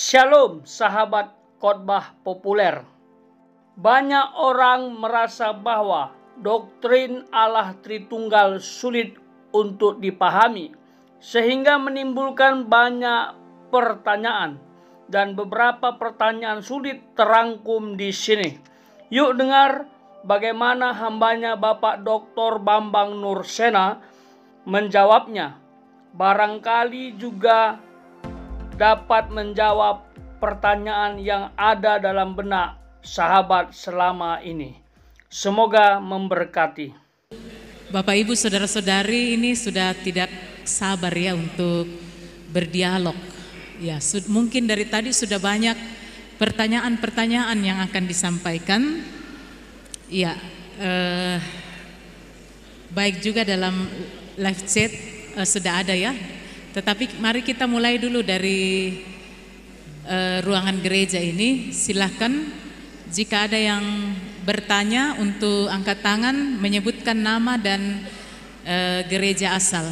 Shalom sahabat khotbah populer. Banyak orang merasa bahwa doktrin Allah Tritunggal sulit untuk dipahami, sehingga menimbulkan banyak pertanyaan, dan beberapa pertanyaan sulit terangkum di sini. Yuk dengar bagaimana hambanya Bapak Dr. Bambang Nursena menjawabnya. Barangkali juga dapat menjawab pertanyaan yang ada dalam benak sahabat selama ini. Semoga memberkati. Bapak Ibu saudara-saudari, ini sudah tidak sabar ya untuk berdialog. Ya, mungkin dari tadi sudah banyak pertanyaan-pertanyaan yang akan disampaikan. Ya, baik juga dalam live chat sudah ada ya. Tetapi mari kita mulai dulu dari ruangan gereja ini. Silahkan jika ada yang bertanya untuk angkat tangan, menyebutkan nama dan gereja asal.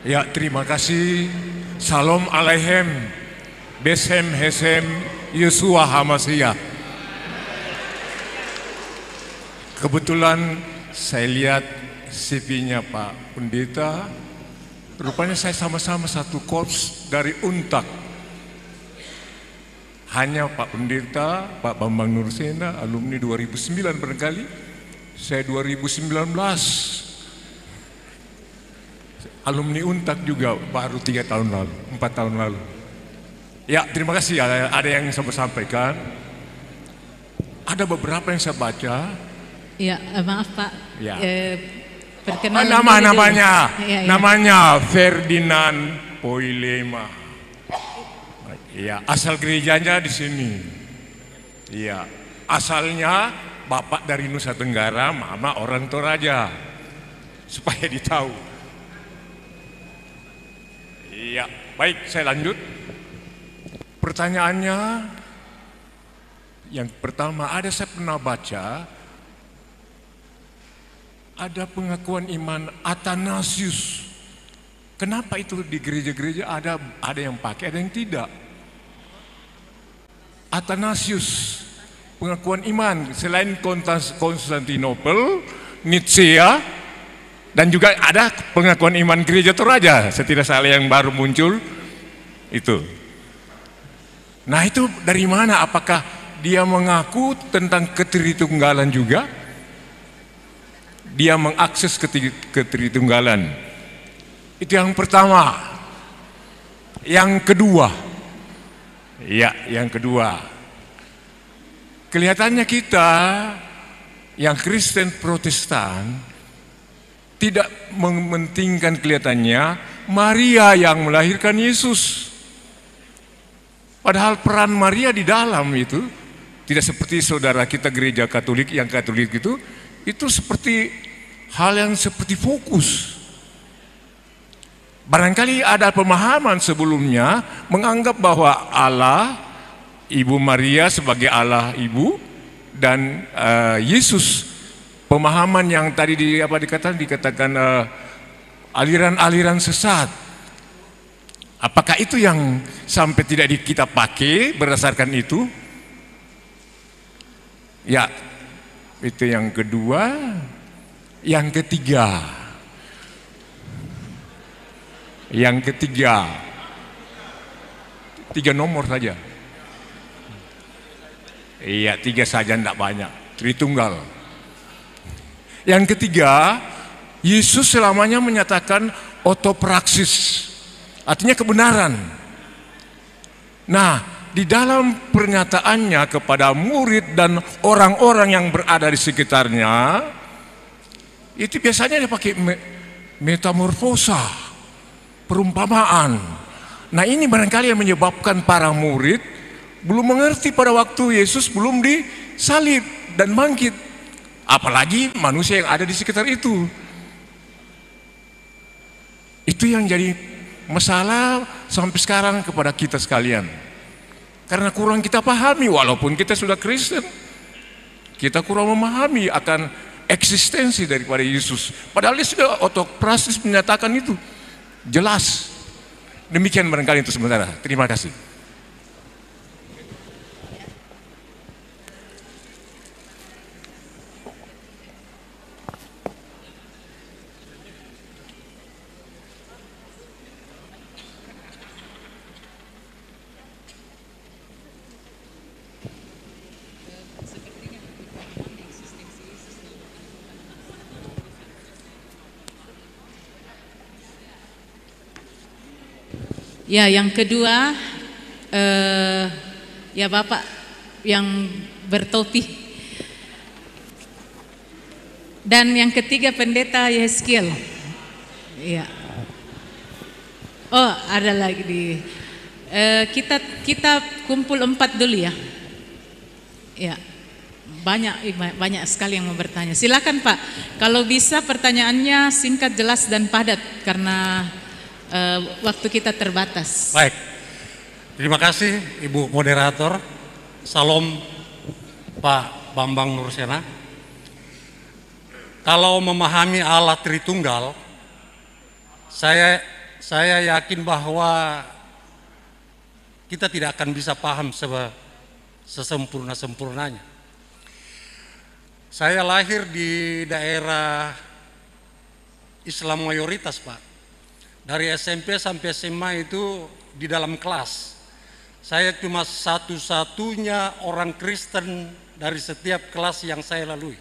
Ya, terima kasih. Salam aleichem, Beshem Hesem, Yeshua HaMashiach. Kebetulan saya lihat CV-nya Pak Pendeta. Rupanya saya sama-sama satu korps dari UNTAK. Hanya Pak Pendeta, Pak Bambang Nursena, alumni 2009 barangkali. Saya 2019. Alumni UNTAK juga baru 3 tahun lalu, 4 tahun lalu. Ya, terima kasih. Ada yang saya sampaikan. Ada beberapa yang saya baca. Ya, maaf Pak. Ya. Namanya Ferdinand Poilema. Ya, asal gerejanya di sini. Ya, asalnya bapak dari Nusa Tenggara, mama orang Toraja. Supaya ditahu. Iya, baik, saya lanjut. Pertanyaannya yang pertama, saya pernah baca ada pengakuan iman Athanasius. Kenapa itu di gereja-gereja ada yang pakai, ada yang tidak? Athanasius, pengakuan iman selain Konstantinopel, Nicea, dan juga ada pengakuan iman gereja Toraja, setidak salah yang baru muncul itu. Nah, itu dari mana? Apakah dia mengaku tentang ketritunggalan juga? Dia mengakses ketritunggalan. Itu yang pertama. Yang kedua, kelihatannya kita yang Kristen Protestan tidak mementingkan kelihatannya Maria yang melahirkan Yesus. Padahal peran Maria di dalam itu tidak seperti saudara kita gereja Katolik yang Katolik itu seperti hal yang seperti fokus. Barangkali ada pemahaman sebelumnya menganggap bahwa Allah, Ibu Maria sebagai Allah Ibu, dan Yesus, pemahaman yang tadi dikatakan aliran-aliran sesat. Apakah itu yang sampai tidak kita pakai berdasarkan itu? Ya, itu yang kedua. Yang ketiga, tiga nomor saja. Iya, 3 saja, tidak banyak. Tritunggal. Yang ketiga, Yesus selamanya menyatakan otopraksis, artinya kebenaran. Nah, di dalam pernyataannya kepada murid dan orang-orang yang berada di sekitarnya, itu biasanya dia pakai metamorfosa, perumpamaan. Nah, ini barangkali yang menyebabkan para murid belum mengerti pada waktu Yesus belum disalib dan bangkit. Apalagi manusia yang ada di sekitar itu. Itu yang jadi masalah sampai sekarang kepada kita sekalian. Karena kurang kita pahami, walaupun kita sudah Kristen, kita kurang memahami akan eksistensi daripada Yesus. Padahal dia sudah otopraksis menyatakan itu jelas. Demikian barangkali untuk sementara. Terima kasih. Ya, yang kedua ya Bapak yang bertopi. Dan yang ketiga Pendeta Yeskiel. Ya. Oh, ada lagi di kita kumpul 4 dulu ya. Ya. Banyak sekali yang mau bertanya. Silakan Pak. Kalau bisa pertanyaannya singkat, jelas dan padat karena waktu kita terbatas. Baik. Terima kasih Ibu Moderator. Salam Pak Bambang Nursena. Kalau memahami Allah Tritunggal, saya yakin bahwa kita tidak akan bisa paham sesempurna-sempurnanya. Saya lahir di daerah Islam mayoritas, Pak. Dari SMP sampai SMA itu di dalam kelas. Saya cuma satu-satunya orang Kristen dari setiap kelas yang saya lalui.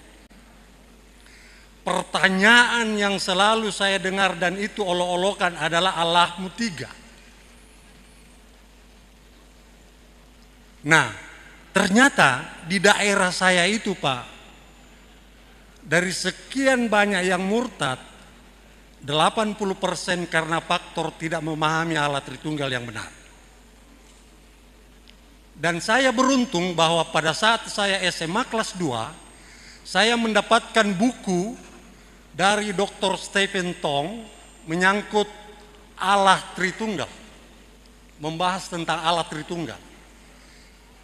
Pertanyaan yang selalu saya dengar dan itu olok-olokan adalah Allahmu 3. Nah, ternyata di daerah saya itu Pak, dari sekian banyak yang murtad, 80% karena faktor tidak memahami Allah Tritunggal yang benar. Dan saya beruntung bahwa pada saat saya SMA kelas 2, saya mendapatkan buku dari Dr. Stephen Tong menyangkut Allah Tritunggal, membahas tentang Allah Tritunggal.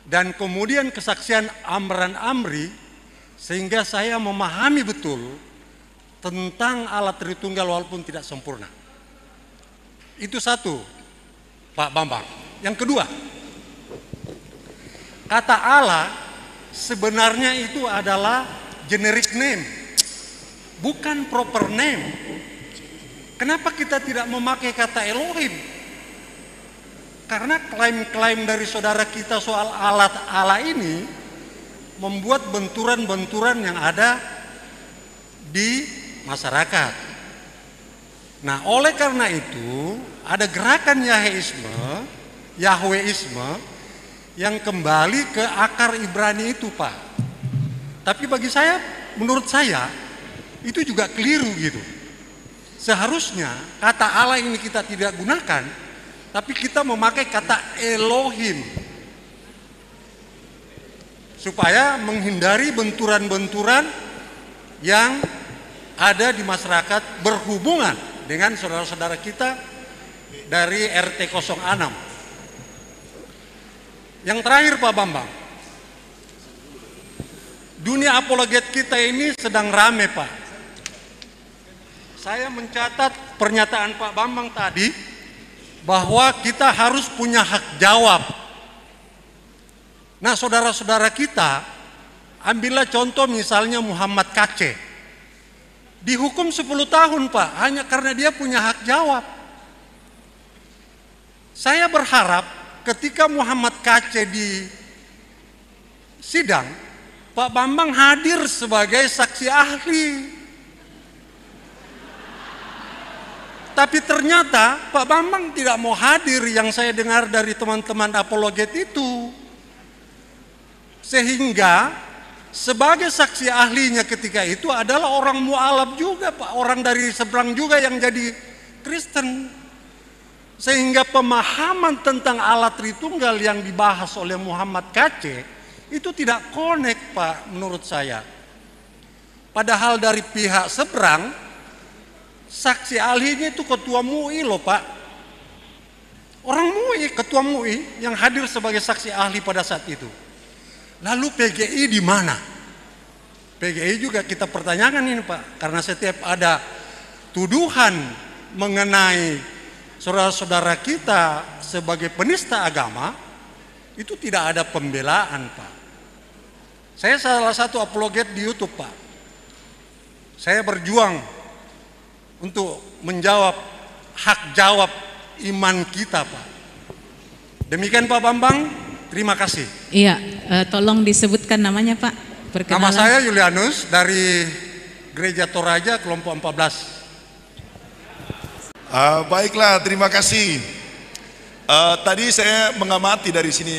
Dan kemudian kesaksian Amran Amri, sehingga saya memahami betul tentang Allah Tritunggal walaupun tidak sempurna. Itu satu, Pak Bambang. Yang kedua, kata Allah sebenarnya itu adalah generic name, bukan proper name. Kenapa kita tidak memakai kata Elohim? Karena klaim-klaim dari saudara kita soal alat Allah ini membuat benturan-benturan yang ada di masyarakat. Nah, oleh karena itu ada gerakan Yahweisme yang kembali ke akar Ibrani itu, Pak. Tapi bagi saya, menurut saya, itu juga keliru gitu. Seharusnya kata Allah ini kita tidak gunakan, tapi kita memakai kata Elohim. Supaya menghindari benturan-benturan yang ada di masyarakat berhubungan dengan saudara-saudara kita dari RT 06. Yang terakhir Pak Bambang, dunia apologet kita ini sedang rame Pak. Saya mencatat pernyataan Pak Bambang tadi bahwa kita harus punya hak jawab. Nah saudara-saudara kita, ambillah contoh misalnya Muhammad KC. Dihukum 10 tahun Pak, hanya karena dia punya hak jawab. Saya berharap ketika Muhammad KC di sidang, Pak Bambang hadir sebagai saksi ahli. Tapi ternyata Pak Bambang tidak mau hadir, yang saya dengar dari teman-teman apologet itu. Sehingga sebagai saksi ahlinya ketika itu adalah orang mu'alaf juga Pak, orang dari seberang juga yang jadi Kristen. Sehingga pemahaman tentang Allah Tritunggal yang dibahas oleh Muhammad KC itu tidak connect Pak menurut saya. Padahal dari pihak seberang, saksi ahlinya itu ketua MUI loh Pak. Orang MUI, ketua MUI yang hadir sebagai saksi ahli pada saat itu. Lalu PGI di mana? PGI juga kita pertanyakan ini Pak, karena setiap ada tuduhan mengenai saudara-saudara kita sebagai penista agama, itu tidak ada pembelaan Pak. Saya salah satu apologet di YouTube Pak. Saya berjuang untuk menjawab hak jawab iman kita Pak. Demikian Pak Bambang, terima kasih. Iya, tolong disebutkan namanya Pak. Perkenalan. Nama saya Julianus dari Gereja Toraja kelompok 14. Baiklah, terima kasih. Tadi saya mengamati dari sini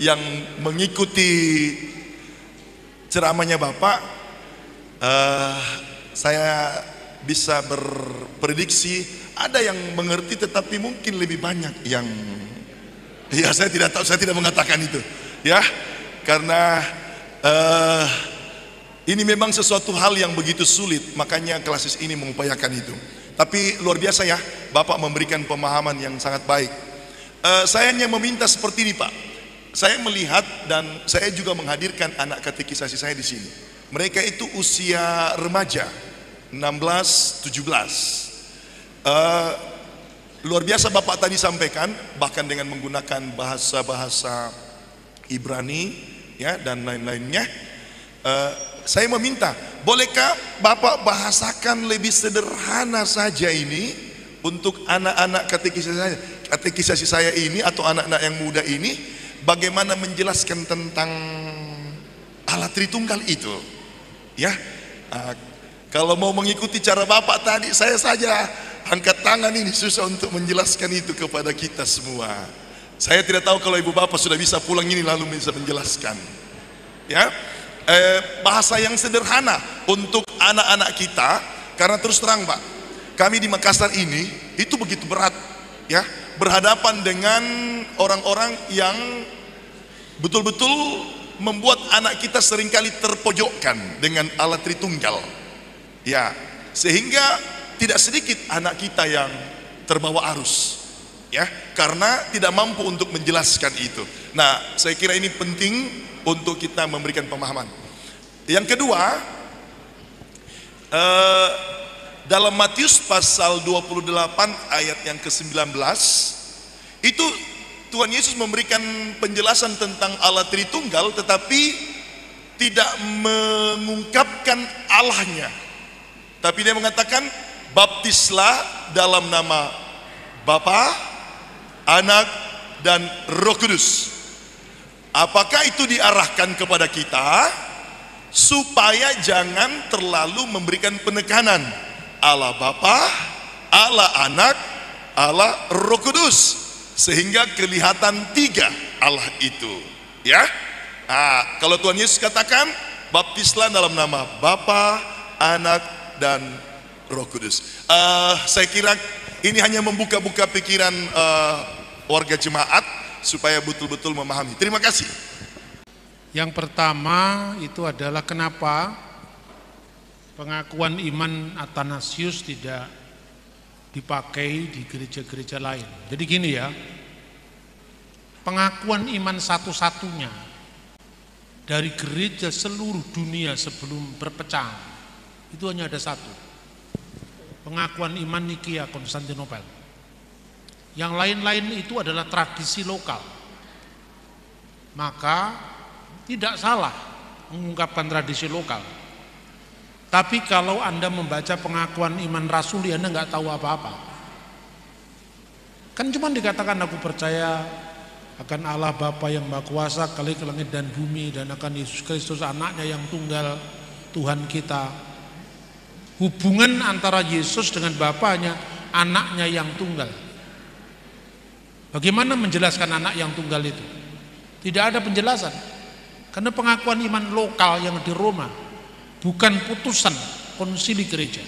yang mengikuti ceramahnya Bapak, saya bisa berprediksi ada yang mengerti tetapi mungkin lebih banyak yang, ya saya tidak tahu, saya tidak mengatakan itu ya, karena ini memang sesuatu hal yang begitu sulit, makanya Klasis ini mengupayakan itu. Tapi luar biasa ya, Bapak memberikan pemahaman yang sangat baik. Saya hanya meminta seperti ini Pak. Saya melihat dan saya juga menghadirkan anak katekisasi saya di sini. Mereka itu usia remaja, 16, 17. Luar biasa Bapak tadi sampaikan, bahkan dengan menggunakan bahasa-bahasa Ibrani ya dan lain-lainnya. Saya meminta, bolehkah Bapak bahasakan lebih sederhana saja ini untuk anak-anak katekisasi saya ini atau anak-anak yang muda ini, bagaimana menjelaskan tentang Allah Tritunggal itu ya. Kalau mau mengikuti cara Bapak tadi, saya saja angkat tangan ini, susah untuk menjelaskan itu kepada kita semua. Saya tidak tahu kalau ibu bapak sudah bisa pulang ini lalu bisa menjelaskan ya. Bahasa yang sederhana untuk anak-anak kita, karena terus terang Pak, kami di Makassar ini itu begitu berat ya, berhadapan dengan orang-orang yang betul-betul membuat anak kita seringkali terpojokkan dengan Allah Tritunggal ya, sehingga tidak sedikit anak kita yang terbawa arus ya, karena tidak mampu untuk menjelaskan itu. Nah, saya kira ini penting untuk kita memberikan pemahaman. Yang kedua, dalam Matius pasal 28 ayat yang ke-19 itu Tuhan Yesus memberikan penjelasan tentang Allah Tritunggal, tetapi tidak mengungkapkan Allahnya, tapi dia mengatakan baptislah dalam nama Bapa, Anak dan Roh Kudus. Apakah itu diarahkan kepada kita supaya jangan terlalu memberikan penekanan Allah Bapa, Allah Anak, Allah Roh Kudus, sehingga kelihatan tiga Allah itu ya. Kalau Tuhan Yesus katakan baptislah dalam nama Bapa, Anak dan Roh Kudus, saya kira ini hanya membuka-buka pikiran warga jemaat supaya betul-betul memahami. Terima kasih. Yang pertama itu adalah kenapa pengakuan iman Athanasius tidak dipakai di gereja-gereja lain. Jadi gini ya, pengakuan iman satu-satunya dari gereja seluruh dunia sebelum berpecah itu hanya ada satu, pengakuan iman Nikeia Konstantinopel. Yang lain-lain itu adalah tradisi lokal. Maka tidak salah mengungkapkan tradisi lokal. Tapi kalau Anda membaca pengakuan iman rasuli, Anda nggak tahu apa-apa. Kan cuma dikatakan aku percaya akan Allah Bapa yang Maha Kuasa, kali ke langit dan bumi, dan akan Yesus Kristus anaknya yang tunggal, Tuhan kita. Hubungan antara Yesus dengan Bapaknya, anaknya yang tunggal. Bagaimana menjelaskan anak yang tunggal itu? Tidak ada penjelasan. Karena pengakuan iman lokal yang di Roma bukan putusan konsili gereja.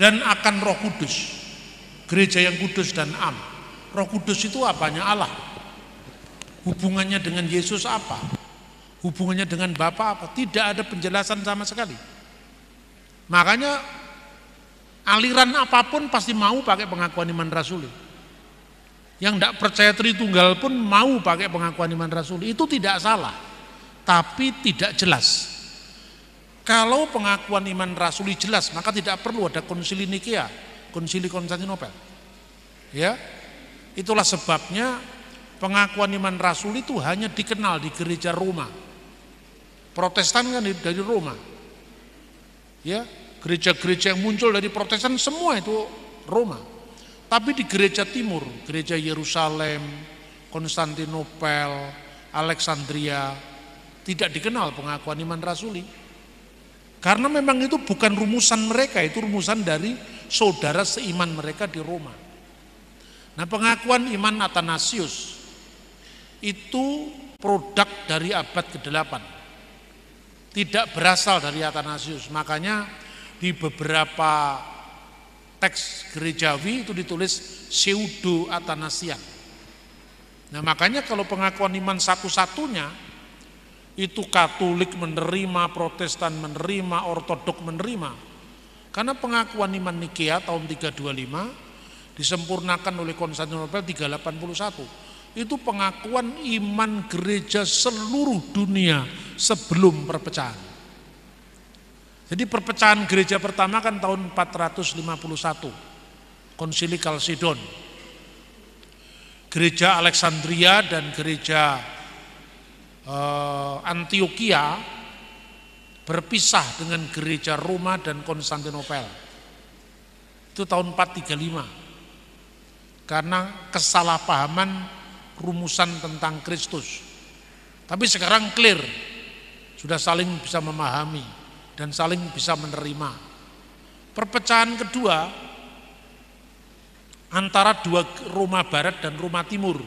Dan akan Roh Kudus, gereja yang kudus dan am. Roh Kudus itu apanya? Allah. Hubungannya dengan Yesus apa? Hubungannya dengan Bapa apa? Tidak ada penjelasan sama sekali. Makanya aliran apapun pasti mau pakai pengakuan iman rasuli. Yang tidak percaya Tritunggal pun mau pakai pengakuan iman rasuli. Itu tidak salah, tapi tidak jelas. Kalau pengakuan iman rasuli jelas, maka tidak perlu ada konsili Nikeia, konsili Konstantinopel. Ya, itulah sebabnya pengakuan iman rasuli itu hanya dikenal di gereja Roma. Protestan kan dari Roma. Ya, gereja-gereja yang muncul dari Protestan semua itu Roma. Tapi di gereja timur, gereja Yerusalem, Konstantinopel, Alexandria, tidak dikenal pengakuan iman rasuli. Karena memang itu bukan rumusan mereka, itu rumusan dari saudara seiman mereka di Roma. Nah, pengakuan iman Athanasius itu produk dari abad ke-8. Tidak berasal dari Athanasius. Makanya di beberapa teks gerejawi itu ditulis pseudo Athanasian. Nah, makanya kalau pengakuan iman satu-satunya itu Katolik menerima, Protestan menerima, Ortodok menerima. Karena pengakuan iman Nikea tahun 325 disempurnakan oleh Konstantinopel 381. Itu pengakuan iman gereja seluruh dunia sebelum perpecahan. Jadi perpecahan gereja pertama kan tahun 451, Konsili Kalsedon. Gereja Alexandria dan gereja Antioquia berpisah dengan gereja Roma dan Konstantinopel. Itu tahun 435. Karena kesalahpahaman rumusan tentang Kristus. Tapi sekarang clear, sudah saling bisa memahami dan saling bisa menerima. Perpecahan kedua antara dua Roma Barat dan Roma Timur.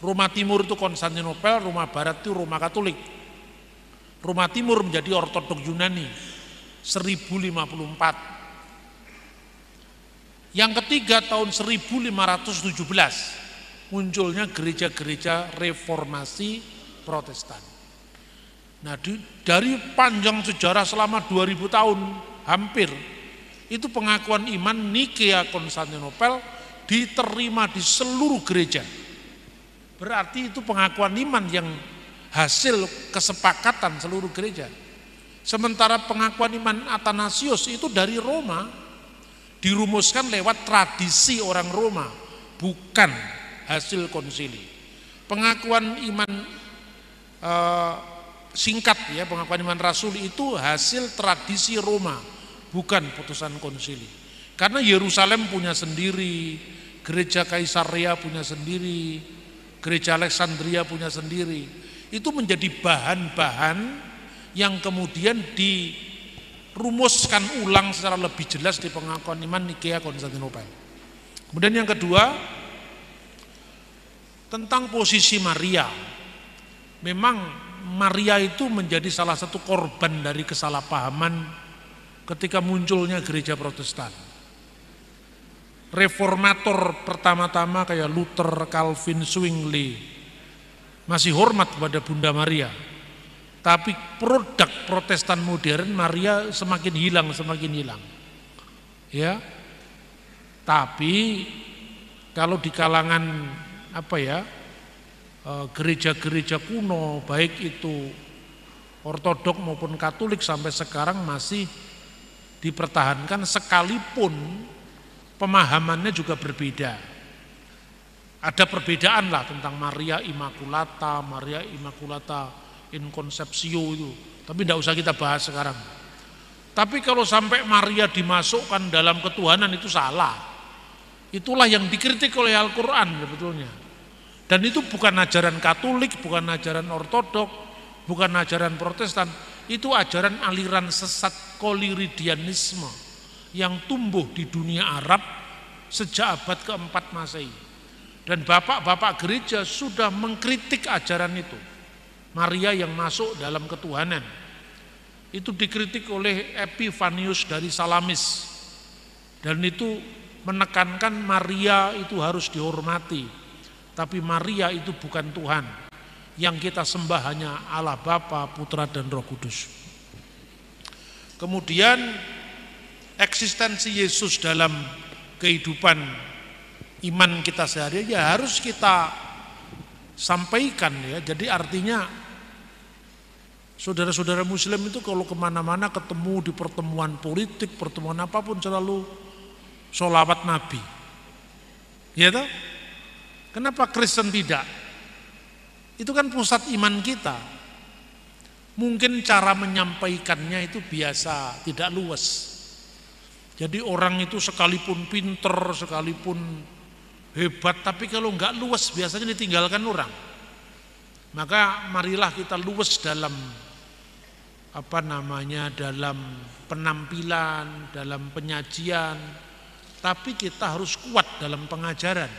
Roma Timur itu Konstantinopel, Roma Barat itu Roma Katolik. Roma Timur menjadi Ortodok Yunani 1054. Yang ketiga tahun 1517 munculnya gereja-gereja reformasi Protestan. Nah, dari panjang sejarah selama 2000 tahun hampir itu pengakuan iman Nikea Konstantinopel diterima di seluruh gereja. Berarti itu pengakuan iman yang hasil kesepakatan seluruh gereja. Sementara pengakuan iman Athanasius itu dari Roma, dirumuskan lewat tradisi orang Roma, bukan hasil konsili. Pengakuan iman singkat ya, pengakuan iman rasuli itu hasil tradisi Roma, bukan putusan konsili. Karena Yerusalem punya sendiri, gereja Kaisarea punya sendiri, gereja Alexandria punya sendiri. Itu menjadi bahan-bahan yang kemudian dirumuskan ulang secara lebih jelas di pengakuan iman Nikea Konstantinopel. Kemudian yang kedua, tentang posisi Maria. Memang Maria itu menjadi salah satu korban dari kesalahpahaman ketika munculnya gereja Protestan. Reformator pertama-tama kayak Luther, Calvin, Zwingli masih hormat kepada Bunda Maria. Tapi produk Protestan modern Maria semakin hilang. Ya. Tapi kalau di kalangan gereja-gereja kuno, baik itu Ortodok maupun Katolik sampai sekarang masih dipertahankan sekalipun pemahamannya juga berbeda. Ada perbedaan lah tentang Maria Immaculata, Maria Immaculata in Conceptio itu. Tapi tidak usah kita bahas sekarang. Tapi kalau sampai Maria dimasukkan dalam ketuhanan itu salah. Itulah yang dikritik oleh Al-Quran sebetulnya. Dan itu bukan ajaran Katolik, bukan ajaran Ortodok, bukan ajaran Protestan. Itu ajaran aliran sesat Koliridianisme yang tumbuh di dunia Arab sejak abad ke-4 Masehi. Dan bapak-bapak gereja sudah mengkritik ajaran itu. Maria yang masuk dalam ketuhanan. Itu dikritik oleh Epifanius dari Salamis. Dan itu menekankan Maria itu harus dihormati. Tapi Maria itu bukan Tuhan. Yang kita sembah hanya Allah Bapa, Putra dan Roh Kudus. Kemudian eksistensi Yesus dalam kehidupan iman kita sehari-hari ya harus kita sampaikan ya. Jadi artinya saudara-saudara Muslim itu kalau kemana-mana ketemu di pertemuan politik, pertemuan apapun selalu sholawat Nabi. Ya toh? Kenapa Kristen tidak? Itu kan pusat iman kita. Mungkin cara menyampaikannya itu biasa, tidak luas. Jadi orang itu sekalipun pinter, sekalipun hebat, tapi kalau enggak luas biasanya ditinggalkan orang. Maka marilah kita luas dalam dalam penampilan, dalam penyajian, Tapi kita harus kuat dalam pengajaran.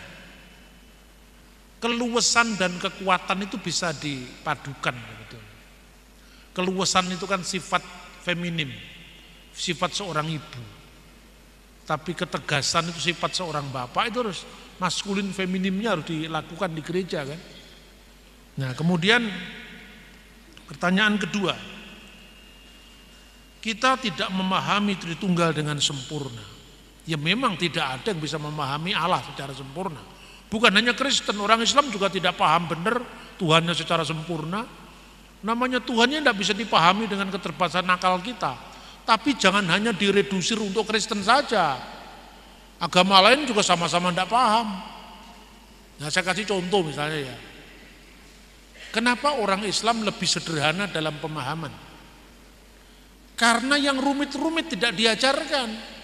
Keluasan dan kekuatan itu bisa dipadukan. Keluasan itu kan sifat feminim, sifat seorang ibu. Tapi ketegasan itu sifat seorang bapak, itu harus maskulin feminimnya harus dilakukan di gereja kan. Nah kemudian pertanyaan kedua, kita tidak memahami Tritunggal dengan sempurna. Ya memang tidak ada yang bisa memahami Allah secara sempurna. Bukan hanya Kristen, orang Islam juga tidak paham benar Tuhannya secara sempurna. Namanya Tuhannya tidak bisa dipahami dengan keterbatasan akal kita. Tapi jangan hanya diredusir untuk Kristen saja. Agama lain juga sama-sama tidak paham. Nah saya kasih contoh misalnya ya. Kenapa orang Islam lebih sederhana dalam pemahaman? Karena yang rumit-rumit tidak diajarkan.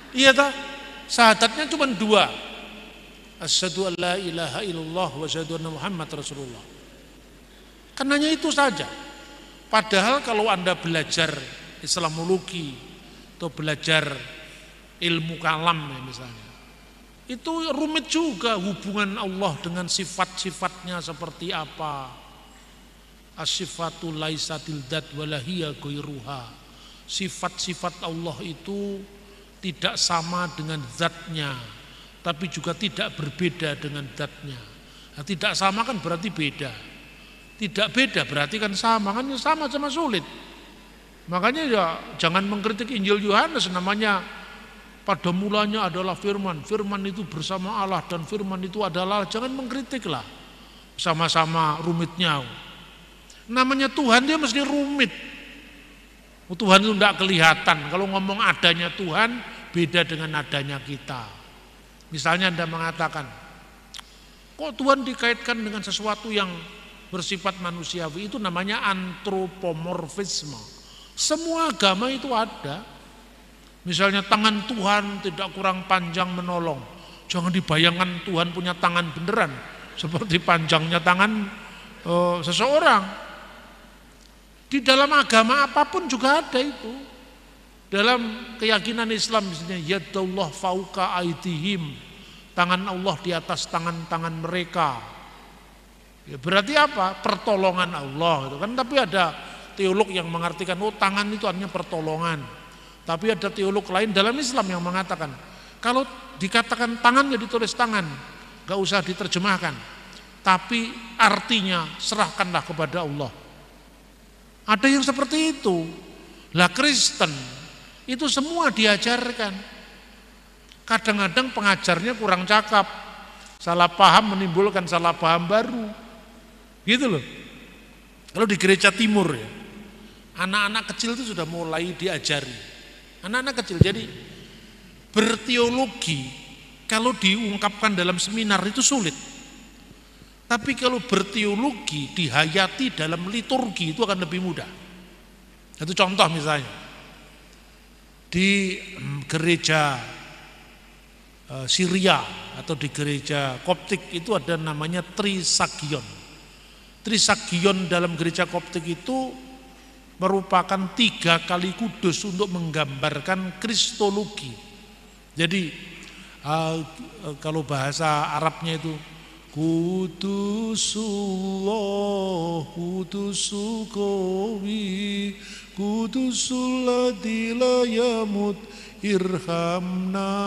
Iya tak? Syahadatnya cuma 2. Asyhadu an la ilaha illallah wa asyhadu anna Muhammad Rasulullah. Karenanya itu saja. Padahal kalau Anda belajar Islamologi atau belajar ilmu kalam ya misalnya, itu rumit juga hubungan Allah dengan sifat-sifatnya seperti apa. As-sifatu laisatil dzat walahiyya ghairuha. Sifat-sifat Allah itu tidak sama dengan zatnya, tapi juga tidak berbeda dengan zatnya. Nah, tidak sama kan berarti beda. Tidak beda berarti kan sama, kan sama-sama sulit. Makanya ya jangan mengkritik Injil Yohanes, namanya pada mulanya adalah firman, firman itu bersama Allah dan firman itu adalah, jangan mengkritiklah. Sama-sama rumitnya. Namanya Tuhan dia mesti rumit. Tuhan itu tidak kelihatan. Kalau ngomong adanya Tuhan beda dengan adanya kita. Misalnya Anda mengatakan, kok Tuhan dikaitkan dengan sesuatu yang bersifat manusiawi? Itu namanya antropomorfisme. Semua agama itu ada. Misalnya tangan Tuhan tidak kurang panjang menolong. Jangan dibayangkan Tuhan punya tangan beneran seperti panjangnya tangan seseorang. Di dalam agama apapun juga ada itu. Dalam keyakinan Islam misalnya yadullah fauqa aidihim, tangan Allah di atas tangan-tangan mereka. Ya, berarti apa? Pertolongan Allah gitu kan. Tapi ada teolog yang mengartikan tangan itu artinya pertolongan. Tapi ada teolog lain dalam Islam yang mengatakan kalau dikatakan tangan ya ditulis tangan, gak usah diterjemahkan. Tapi artinya serahkanlah kepada Allah. Ada yang seperti itu. Lah Kristen itu semua diajarkan. Kadang-kadang pengajarnya kurang cakap. Salah paham menimbulkan salah paham baru. Gitu loh. Kalau di gereja timur ya, anak-anak kecil itu sudah mulai diajari. Anak-anak kecil jadi berteologi kalau diungkapkan dalam seminar itu sulit. Tapi kalau berteologi dihayati dalam liturgi itu akan lebih mudah. Satu contoh misalnya di gereja Syria atau di gereja Koptik itu ada namanya Trisagion. Trisagion dalam gereja Koptik itu merupakan 3 kali kudus untuk menggambarkan kristologi. Jadi kalau bahasa Arabnya itu Kudusullah, kudusul qawi, kudusul ladzi la yamut, irhamna.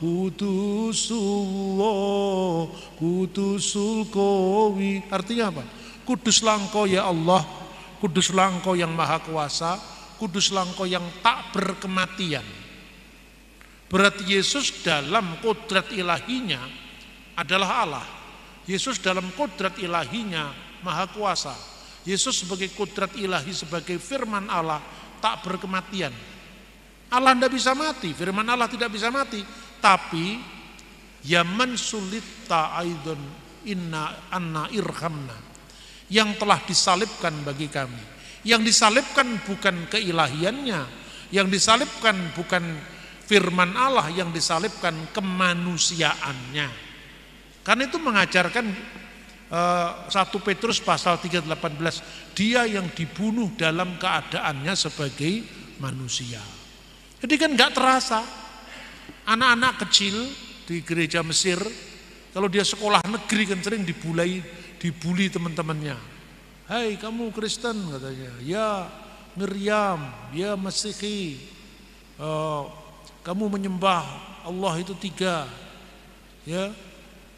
Kudusullah, kudusul qawi. Artinya apa? Kuduslah Engkau ya Allah, kuduslah Engkau yang maha kuasa, kuduslah Engkau yang tak berkematian. Berarti Yesus dalam kodrat ilahinya adalah Allah. Yesus dalam kodrat ilahinya maha kuasa. Yesus sebagai kodrat ilahi, sebagai firman Allah tak berkematian. Allah tidak bisa mati, firman Allah tidak bisa mati. Tapi yaman sulita aidon inna anna irhamna, yang telah disalibkan bagi kami. Yang disalibkan bukan keilahiannya, yang disalibkan bukan firman Allah, yang disalibkan kemanusiaannya. Karena itu mengajarkan 1 Petrus pasal 3:18, dia yang dibunuh dalam keadaannya sebagai manusia. Jadi kan nggak terasa, anak-anak kecil di gereja Mesir, kalau dia sekolah negeri kan sering dibully teman-temannya. Hai kamu Kristen katanya, ya Miriam, ya Masihi, kamu menyembah Allah itu 3, ya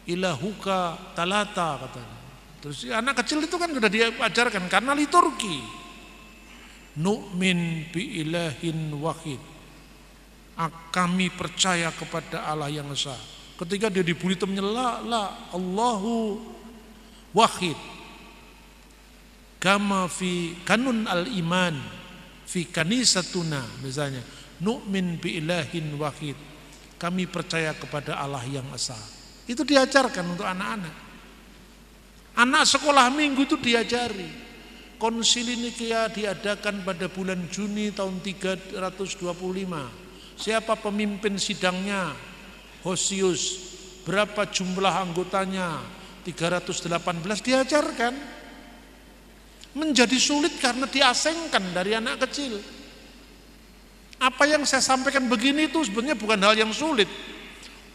ilahuka talata katanya. Terus anak kecil itu kan sudah diajarkan karena liturgi. Nu'min bi ilahin wahid. Kami percaya kepada Allah yang esa. Ketika dia dibully temennya, la Allahu wahid. Kama fi kanun al-iman fi kanisatuna misalnya. Nu'min bi ilahin wahid. Kami percaya kepada Allah yang esa. Itu diajarkan untuk anak-anak. Anak sekolah minggu itu diajari. Konsili Nikea diadakan pada bulan Juni tahun 325. Siapa pemimpin sidangnya? Hosius. Berapa jumlah anggotanya? 318. Diajarkan. Menjadi sulit karena diasingkan dari anak kecil. Apa yang saya sampaikan begini itu sebenarnya bukan hal yang sulit.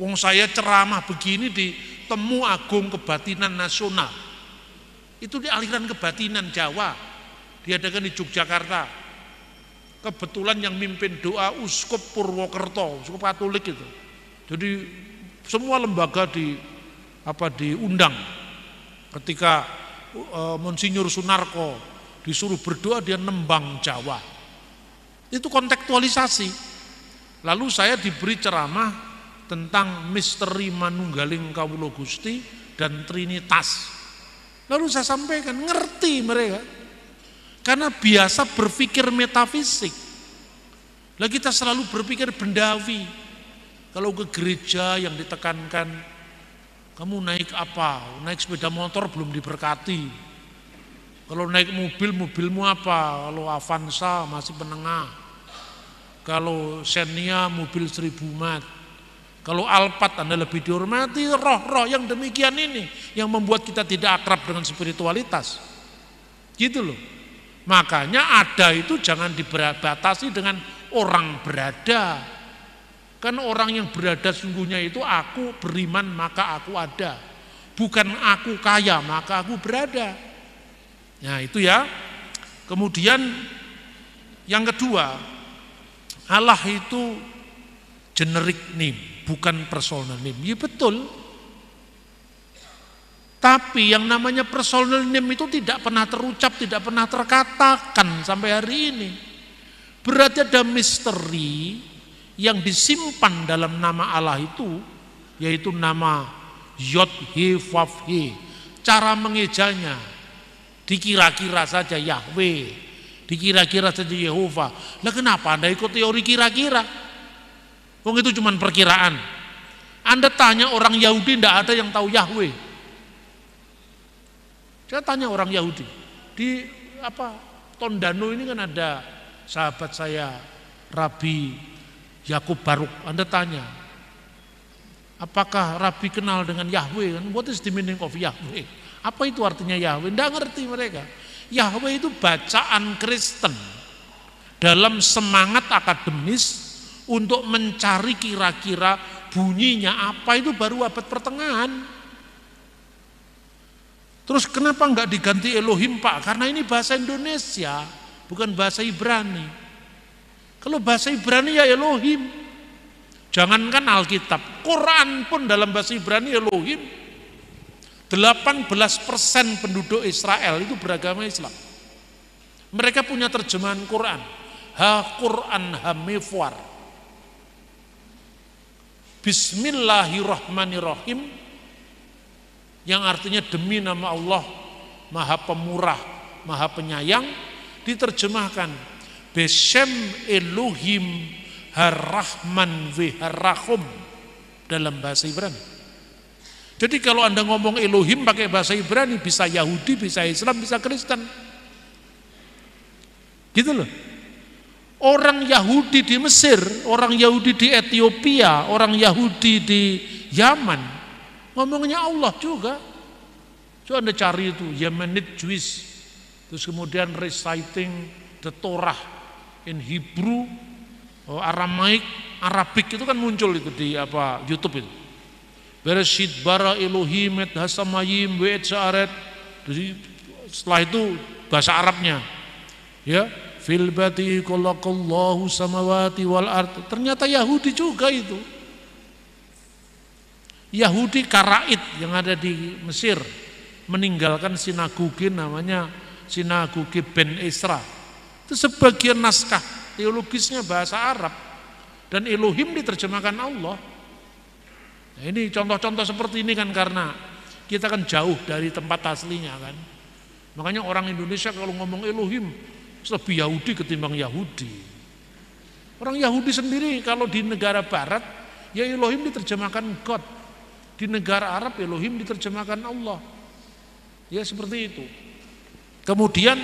Wong saya ceramah begini di Temu Agung Kebatinan Nasional. Itu di aliran kebatinan Jawa. Diadakan di Yogyakarta. Kebetulan yang mimpin doa Uskup Purwokerto, Uskup Katolik itu. Jadi semua lembaga diundang. Ketika Monsinyur Sunarko disuruh berdoa, dia nembang Jawa. Itu kontekstualisasi. Lalu saya diberi ceramah tentang misteri manunggaling kawula Gusti dan Trinitas. Lalu saya sampaikan, ngerti mereka. Karena biasa berpikir metafisik. Lah kita selalu berpikir bendawi. Kalau ke gereja yang ditekankan, kamu naik apa? Naik sepeda motor belum diberkati. Kalau naik mobil, mobilmu apa? Kalau Avanza masih menengah. Kalau Xenia mobil 1000 mat. Kalau Alphard Anda lebih dihormati. Roh-roh yang demikian ini yang membuat kita tidak akrab dengan spiritualitas. Gitu loh. Makanya ada itu jangan dibatasi dengan orang berada. Kan orang yang berada sungguhnya itu aku beriman maka aku ada. Bukan aku kaya maka aku berada. Nah itu ya. Kemudian yang kedua, Allah itu generic name, bukan personal name. Ya betul. Tapi yang namanya personal name itu tidak pernah terucap, tidak pernah terkatakan sampai hari ini. Berarti ada misteri yang disimpan dalam nama Allah itu, yaitu nama Yod-He-Vav-He. Cara mengejanya dikira-kira saja Yahweh, dikira-kira saja Yehova. Lah kenapa Anda ikut teori kira-kira? Wong itu cuma perkiraan. Anda tanya orang Yahudi, tidak ada yang tahu Yahweh. Saya tanya orang Yahudi di Tondano ini kan ada sahabat saya Rabi Yakub Baruk. Anda tanya, apakah Rabi kenal dengan Yahweh? What is the meaning of Yahweh? Apa itu artinya Yahweh? Tidak ngerti mereka. Yahweh itu bacaan Kristen dalam semangat akademis untuk mencari kira-kira bunyinya apa, itu baru abad pertengahan. Terus kenapa enggak diganti Elohim Pak? Karena ini bahasa Indonesia, bukan bahasa Ibrani. Kalau bahasa Ibrani ya Elohim. Jangankan Alkitab, Quran pun dalam bahasa Ibrani Elohim. 18% penduduk Israel itu beragama Islam. Mereka punya terjemahan Quran. Ha-Quran ha-Mefwar. Bismillahirrahmanirrahim, yang artinya demi nama Allah Maha Pemurah, Maha Penyayang, diterjemahkan Beshem Elohim Har-Rahman Har-Rahum dalam bahasa Ibrani. Jadi kalau Anda ngomong Elohim pakai bahasa Ibrani, bisa Yahudi, bisa Islam, bisa Kristen. Gitu loh. Orang Yahudi di Mesir, orang Yahudi di Ethiopia, orang Yahudi di Yaman, ngomongnya Allah juga. So Anda cari itu Yemenite Jewish, terus kemudian reciting the Torah in Hebrew, Aramaik, Arabic itu kan muncul itu di YouTube itu. Bereshit bara Elohim et hasamayim ve'et sa'aret. Setelah itu bahasa Arabnya, ya, fil bati khalaqallahu samawati wal ard. Ternyata Yahudi juga itu. Yahudi Karaid yang ada di Mesir meninggalkan sinagoge namanya sinagoge Ben Ezra. Itu sebagian naskah teologisnya bahasa Arab dan Elohim diterjemahkan Allah. Nah, ini contoh-contoh seperti ini kan karena kita kan jauh dari tempat aslinya kan. Makanya orang Indonesia kalau ngomong Elohim lebih Yahudi ketimbang Yahudi. Orang Yahudi sendiri kalau di negara barat ya Elohim diterjemahkan God. Di negara Arab Elohim diterjemahkan Allah. Ya seperti itu. Kemudian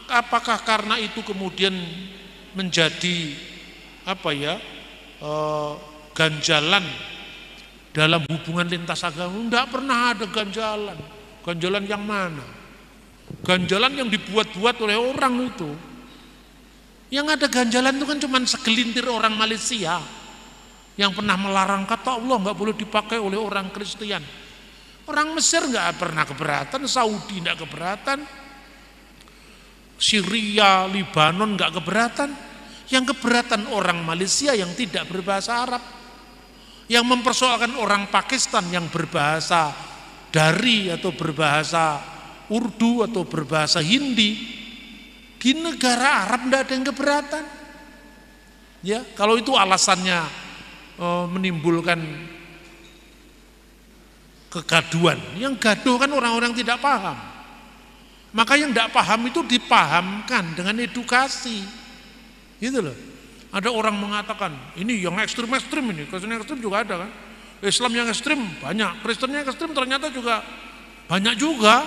apakah karena itu kemudian menjadi ganjalan dalam hubungan lintas agama? Tidak pernah ada ganjalan. Ganjalan yang mana? Ganjalan yang dibuat-buat oleh orang itu. Yang ada ganjalan itu kan cuma segelintir orang Malaysia yang pernah melarang kata Allah nggak boleh dipakai oleh orang Kristen. Orang Mesir nggak pernah keberatan, Saudi nggak keberatan, Syria, Libanon nggak keberatan. Yang keberatan orang Malaysia yang tidak berbahasa Arab, yang mempersoalkan orang Pakistan yang berbahasa Dari atau berbahasa Urdu atau berbahasa Hindi. Di negara Arab tidak ada yang keberatan. Ya, kalau itu alasannya menimbulkan kegaduhan. Yang gaduh kan orang-orang tidak paham. Maka yang tidak paham itu dipahamkan dengan edukasi. Gitu loh. Ada orang mengatakan, ini yang ekstrim-ekstrim ini, Kristen ekstrim juga ada kan. Islam yang ekstrim banyak, Kristen yang ekstrim ternyata juga banyak juga.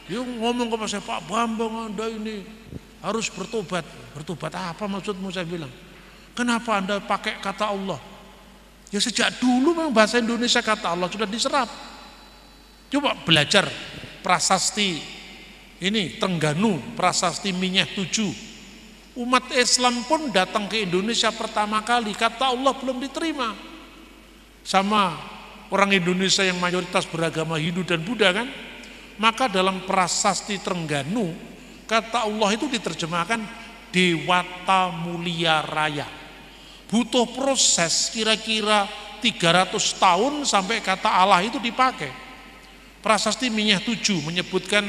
Dia ngomong kepada saya, Pak Bambang, Anda ini harus bertobat. Bertobat apa maksudmu, saya bilang. Kenapa Anda pakai kata Allah? Ya sejak dulu memang bahasa Indonesia kata Allah sudah diserap. Coba belajar prasasti ini Trengganu, prasasti Minyah 7. Umat Islam pun datang ke Indonesia pertama kali, kata Allah belum diterima. Sama orang Indonesia yang mayoritas beragama Hindu dan Buddha kan. Maka dalam prasasti Trengganu, kata Allah itu diterjemahkan Dewata Mulia Raya. Butuh proses kira-kira 300 tahun sampai kata Allah itu dipakai. Prasasti Minyah 7 menyebutkan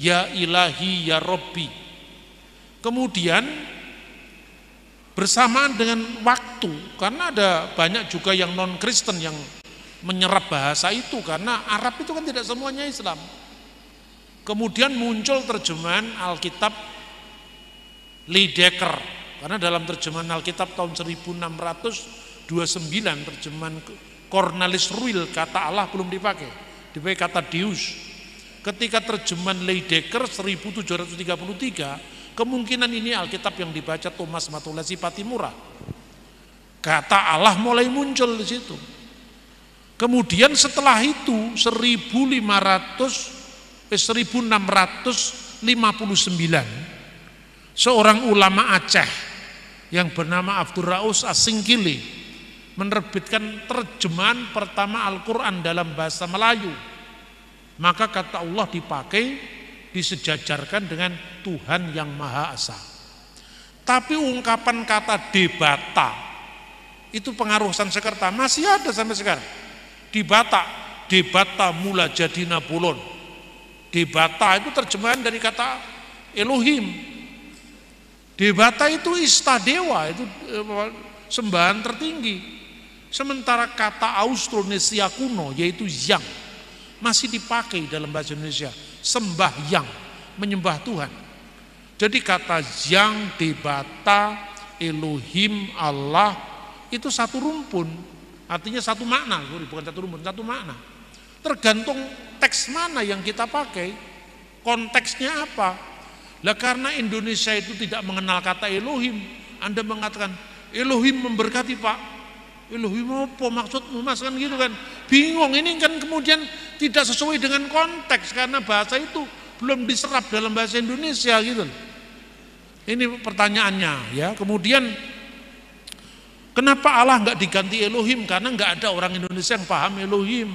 Ya Ilahi Ya Robbi. Kemudian bersamaan dengan waktu, karena ada banyak juga yang non-Kristen yang menyerap bahasa itu, karena Arab itu kan tidak semuanya Islam. Kemudian muncul terjemahan Alkitab Lydekker. Karena dalam terjemahan Alkitab tahun 1629 terjemahan Cornelis Ruil kata Allah belum dipakai, dipakai kata Deus. Ketika terjemahan Lydekker 1733, kemungkinan ini Alkitab yang dibaca Thomas Matulasi Patimura. Kata Allah mulai muncul di situ. Kemudian setelah itu 1659 seorang ulama Aceh yang bernama Abdur Raus Asingkili menerbitkan terjemahan pertama Al-Quran dalam bahasa Melayu. Maka kata Allah dipakai, disejajarkan dengan Tuhan yang Maha Esa. Tapi ungkapan kata debata itu pengaruh Sanskerta masih ada sampai sekarang. Debata mula jadi Nabolon. Debata itu terjemahan dari kata Elohim. Debata itu istadewa, itu sembahan tertinggi. Sementara kata Austronesia kuno yaitu yang masih dipakai dalam bahasa Indonesia, sembahyang, menyembah Tuhan. Jadi kata yang, debata, Elohim, Allah itu satu rumpun, artinya satu makna, bukan satu rumpun, satu makna. Tergantung teks mana yang kita pakai, konteksnya apa. Lah karena Indonesia itu tidak mengenal kata Elohim, Anda mengatakan Elohim memberkati Pak. Elohim apa maksudmu Mas, kan gitu kan. Bingung, ini kan kemudian tidak sesuai dengan konteks karena bahasa itu belum diserap dalam bahasa Indonesia gitu. Ini pertanyaannya ya. Kemudian kenapa Allah nggak diganti Elohim? Karena nggak ada orang Indonesia yang paham Elohim.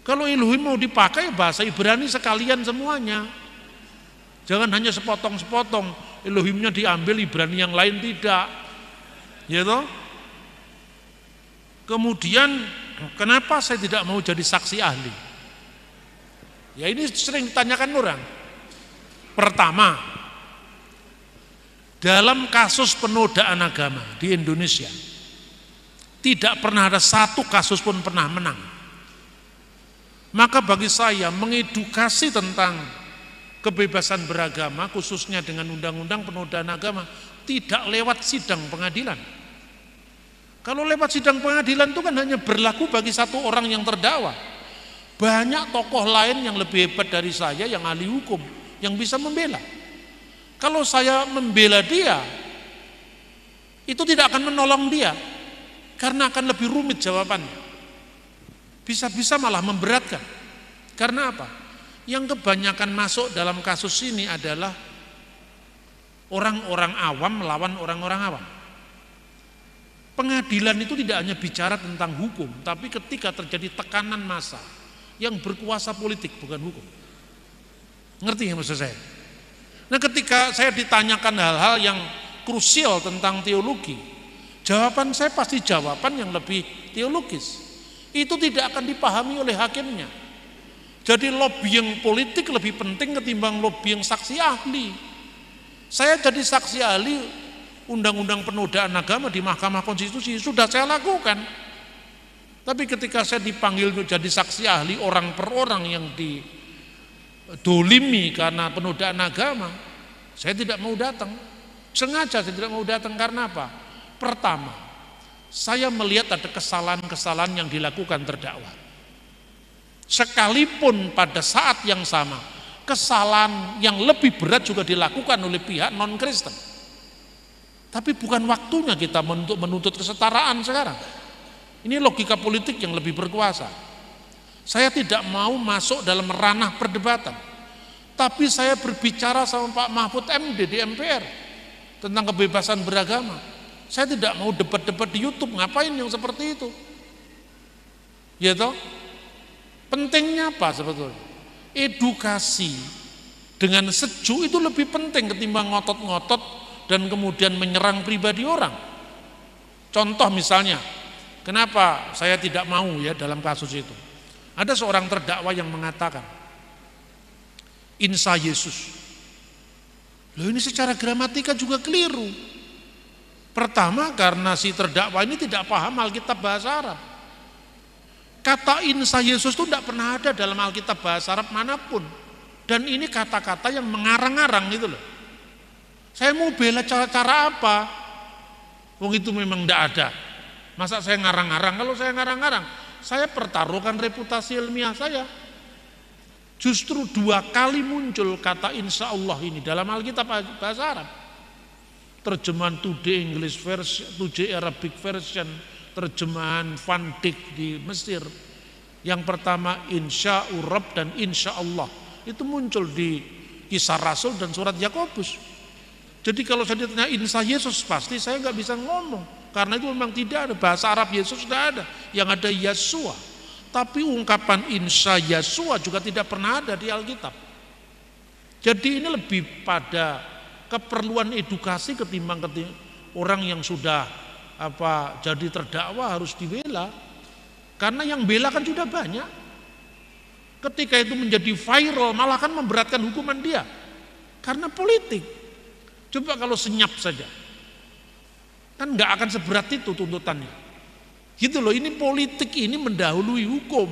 Kalau Elohim mau dipakai bahasa Ibrani sekalian semuanya. Jangan hanya sepotong-sepotong. Elohimnya diambil, Ibrani yang lain tidak. Ya toh? Kemudian kenapa saya tidak mau jadi saksi ahli? Ya ini sering ditanyakan orang. Pertama, dalam kasus penodaan agama di Indonesia tidak pernah ada satu kasus pun pernah menang. Maka bagi saya mengedukasi tentang kebebasan beragama khususnya dengan undang-undang penodaan agama tidak lewat sidang pengadilan. Kalau lewat sidang pengadilan itu kan hanya berlaku bagi satu orang yang terdakwa. Banyak tokoh lain yang lebih hebat dari saya yang ahli hukum yang bisa membela. Kalau saya membela dia, itu tidak akan menolong dia karena akan lebih rumit jawabannya. Bisa-bisa malah memberatkan. Karena apa? Yang kebanyakan masuk dalam kasus ini adalah orang-orang awam melawan orang-orang awam. Pengadilan itu tidak hanya bicara tentang hukum, tapi ketika terjadi tekanan massa yang berkuasa politik bukan hukum. Ngerti ya maksud saya? Nah ketika saya ditanyakan hal-hal yang krusial tentang teologi, jawaban saya pasti jawaban yang lebih teologis. Itu tidak akan dipahami oleh hakimnya. Jadi lobby yang politik lebih penting ketimbang lobby yang saksi ahli. Saya jadi saksi ahli undang-undang penodaan agama di Mahkamah Konstitusi sudah saya lakukan. Tapi ketika saya dipanggil untuk jadi saksi ahli orang per orang yang didolimi karena penodaan agama, saya tidak mau datang. Sengaja saya tidak mau datang karena apa? Pertama, saya melihat ada kesalahan-kesalahan yang dilakukan terdakwa. Sekalipun pada saat yang sama, kesalahan yang lebih berat juga dilakukan oleh pihak non-Kristen. Tapi bukan waktunya kita untuk menuntut kesetaraan sekarang. Ini logika politik yang lebih berkuasa. Saya tidak mau masuk dalam ranah perdebatan. Tapi saya berbicara sama Pak Mahfud MD di MPR tentang kebebasan beragama. Saya tidak mau debat-debat di YouTube, ngapain yang seperti itu? Ya toh? Pentingnya apa sebetulnya? Edukasi dengan sejuk itu lebih penting ketimbang ngotot-ngotot dan kemudian menyerang pribadi orang. Contoh misalnya, kenapa saya tidak mau ya dalam kasus itu? Ada seorang terdakwa yang mengatakan, Insa Yesus. Loh ini secara gramatika juga keliru. Pertama karena si terdakwa ini tidak paham Alkitab bahasa Arab. Kata Insa Yesus itu tidak pernah ada dalam Alkitab bahasa Arab manapun. Dan ini kata-kata yang mengarang-arang gitu loh. Saya mau bela cara-cara apa? Wong itu memang tidak ada. Masa saya ngarang-ngarang? Kalau saya ngarang-ngarang, saya pertaruhkan reputasi ilmiah saya. Justru 2 kali muncul kata insya Allah ini dalam Alkitab bahasa Arab. Terjemahan Today English Version, Today Arabic Version, terjemahan Van Dyck di Mesir. Yang pertama insya Urab dan insya Allah. Itu muncul di Kisah Rasul dan Surat Yakobus. Jadi kalau saya ditanya insya Yesus pasti saya nggak bisa ngomong. Karena itu memang tidak ada, bahasa Arab Yesus sudah ada. Yang ada Yesua. Tapi ungkapan insya Yesua juga tidak pernah ada di Alkitab. Jadi ini lebih pada keperluan edukasi ketimbang orang yang sudah jadi terdakwa harus dibela. Karena yang bela kan sudah banyak. Ketika itu menjadi viral malah kan memberatkan hukuman dia. Karena politik. Coba kalau senyap saja. Kan nggak akan seberat itu tuntutannya. Gitu loh, ini politik ini mendahului hukum.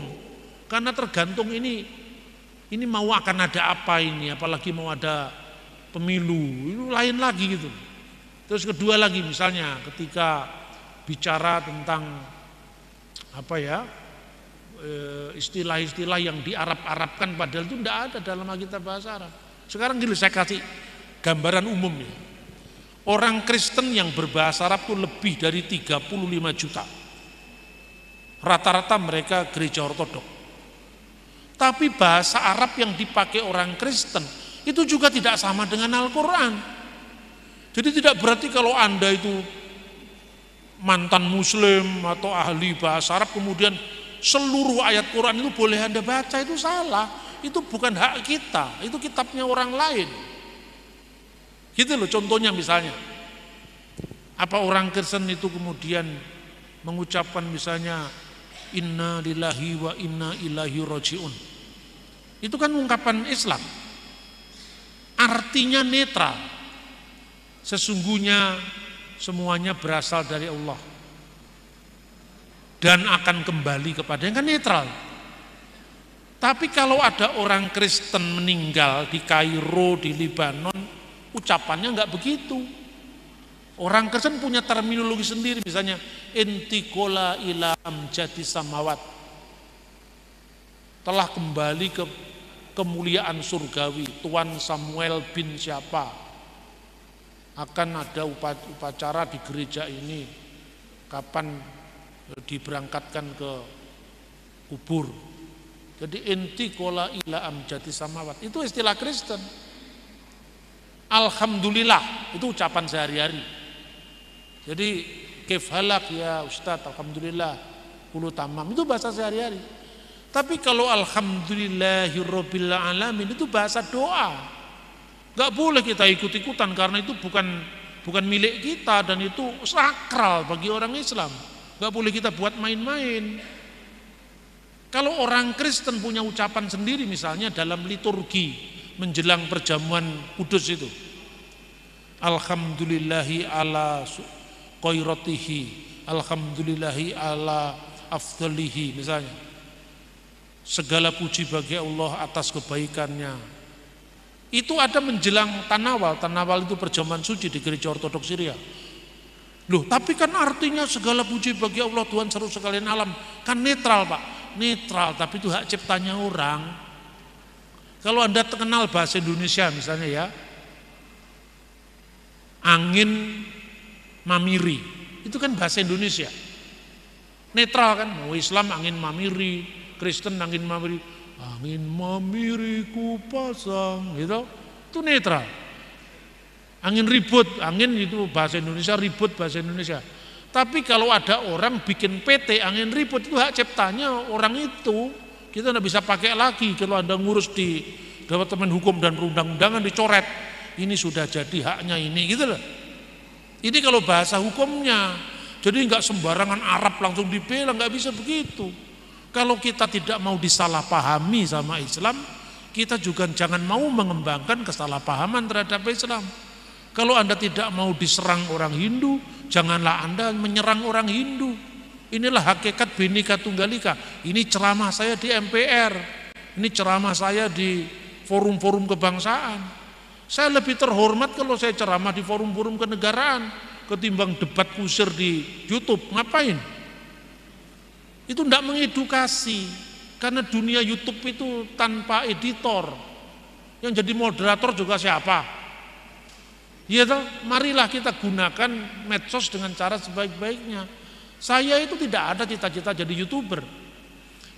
Karena tergantung ini mau akan ada apa ini, apalagi mau ada pemilu, itu lain lagi gitu. Terus kedua lagi misalnya ketika bicara tentang istilah-istilah yang diarab-arabkan padahal itu tidak ada dalam Alkitab bahasa Arab. Sekarang gini saya kasih gambaran umum ya. Orang Kristen yang berbahasa Arab itu lebih dari 35 juta. Rata-rata mereka gereja ortodok. Tapi bahasa Arab yang dipakai orang Kristen itu juga tidak sama dengan Al-Quran. Jadi tidak berarti kalau Anda itu mantan muslim atau ahli bahasa Arab kemudian seluruh ayat Quran itu boleh Anda baca, itu salah. Itu bukan hak kita, itu kitabnya orang lain. Gitu loh contohnya misalnya. Apa orang Kristen itu kemudian mengucapkan misalnya inna lillahi wa inna ilaihi rajiun. Itu kan ungkapan Islam. Artinya netral. Sesungguhnya semuanya berasal dari Allah dan akan kembali kepada yang kan netral. Tapi kalau ada orang Kristen meninggal di Kairo, di Libanon, ucapannya enggak begitu. Orang Kristen punya terminologi sendiri, misalnya intikola ila amjadi samawat, telah kembali ke kemuliaan surgawi. Tuan Samuel bin siapa, akan ada upacara di gereja ini, kapan diberangkatkan ke kubur. Jadi intikola ila amjadi samawat, itu istilah Kristen. Alhamdulillah, itu ucapan sehari-hari. Jadi kefalak ya Ustadz, alhamdulillah, kulu tamam, itu bahasa sehari-hari. Tapi kalau alhamdulillahirabbil alamin itu bahasa doa. Gak boleh kita ikut-ikutan karena itu bukan milik kita dan itu sakral bagi orang Islam. Gak boleh kita buat main-main. Kalau orang Kristen punya ucapan sendiri misalnya dalam liturgi menjelang perjamuan kudus itu, alhamdulillahi ala khairatihi, alhamdulillahi ala afdalihi misalnya, segala puji bagi Allah atas kebaikannya. Itu ada menjelang Tanawal. Tanawal itu perjamuan suci di gereja ortodoks Syria. Loh, tapi kan artinya segala puji bagi Allah Tuhan seluruh sekalian alam. Kan netral Pak, netral, tapi itu hak ciptanya orang. Kalau Anda kenal bahasa Indonesia misalnya ya, angin mamiri, itu kan bahasa Indonesia. Netral kan, mau Islam angin mamiri, Kristen angin mamiri, angin mamiri ku pasang, gitu. Itu netral. Angin ribut, angin itu bahasa Indonesia, ribut bahasa Indonesia. Tapi kalau ada orang bikin PT angin ribut, itu hak ciptanya orang itu. Kita tidak bisa pakai lagi. Kalau Anda ngurus di Departemen Hukum dan Perundang-undangan dicoret, ini sudah jadi haknya ini, gitu loh. Ini kalau bahasa hukumnya. Jadi nggak sembarangan Arab langsung dibela, nggak bisa begitu. Kalau kita tidak mau disalahpahami sama Islam, kita juga jangan mau mengembangkan kesalahpahaman terhadap Islam. Kalau Anda tidak mau diserang orang Hindu, janganlah Anda menyerang orang Hindu. Inilah hakikat Bhinneka Tunggal Ika. Ini ceramah saya di MPR, ini ceramah saya di forum-forum kebangsaan. Saya lebih terhormat kalau saya ceramah di forum-forum kenegaraan ketimbang debat kusir di YouTube. Ngapain? Itu tidak mengedukasi, karena dunia YouTube itu tanpa editor. Yang jadi moderator juga siapa? Ya toh, marilah kita gunakan medsos dengan cara sebaik-baiknya. Saya itu tidak ada cita-cita jadi YouTuber.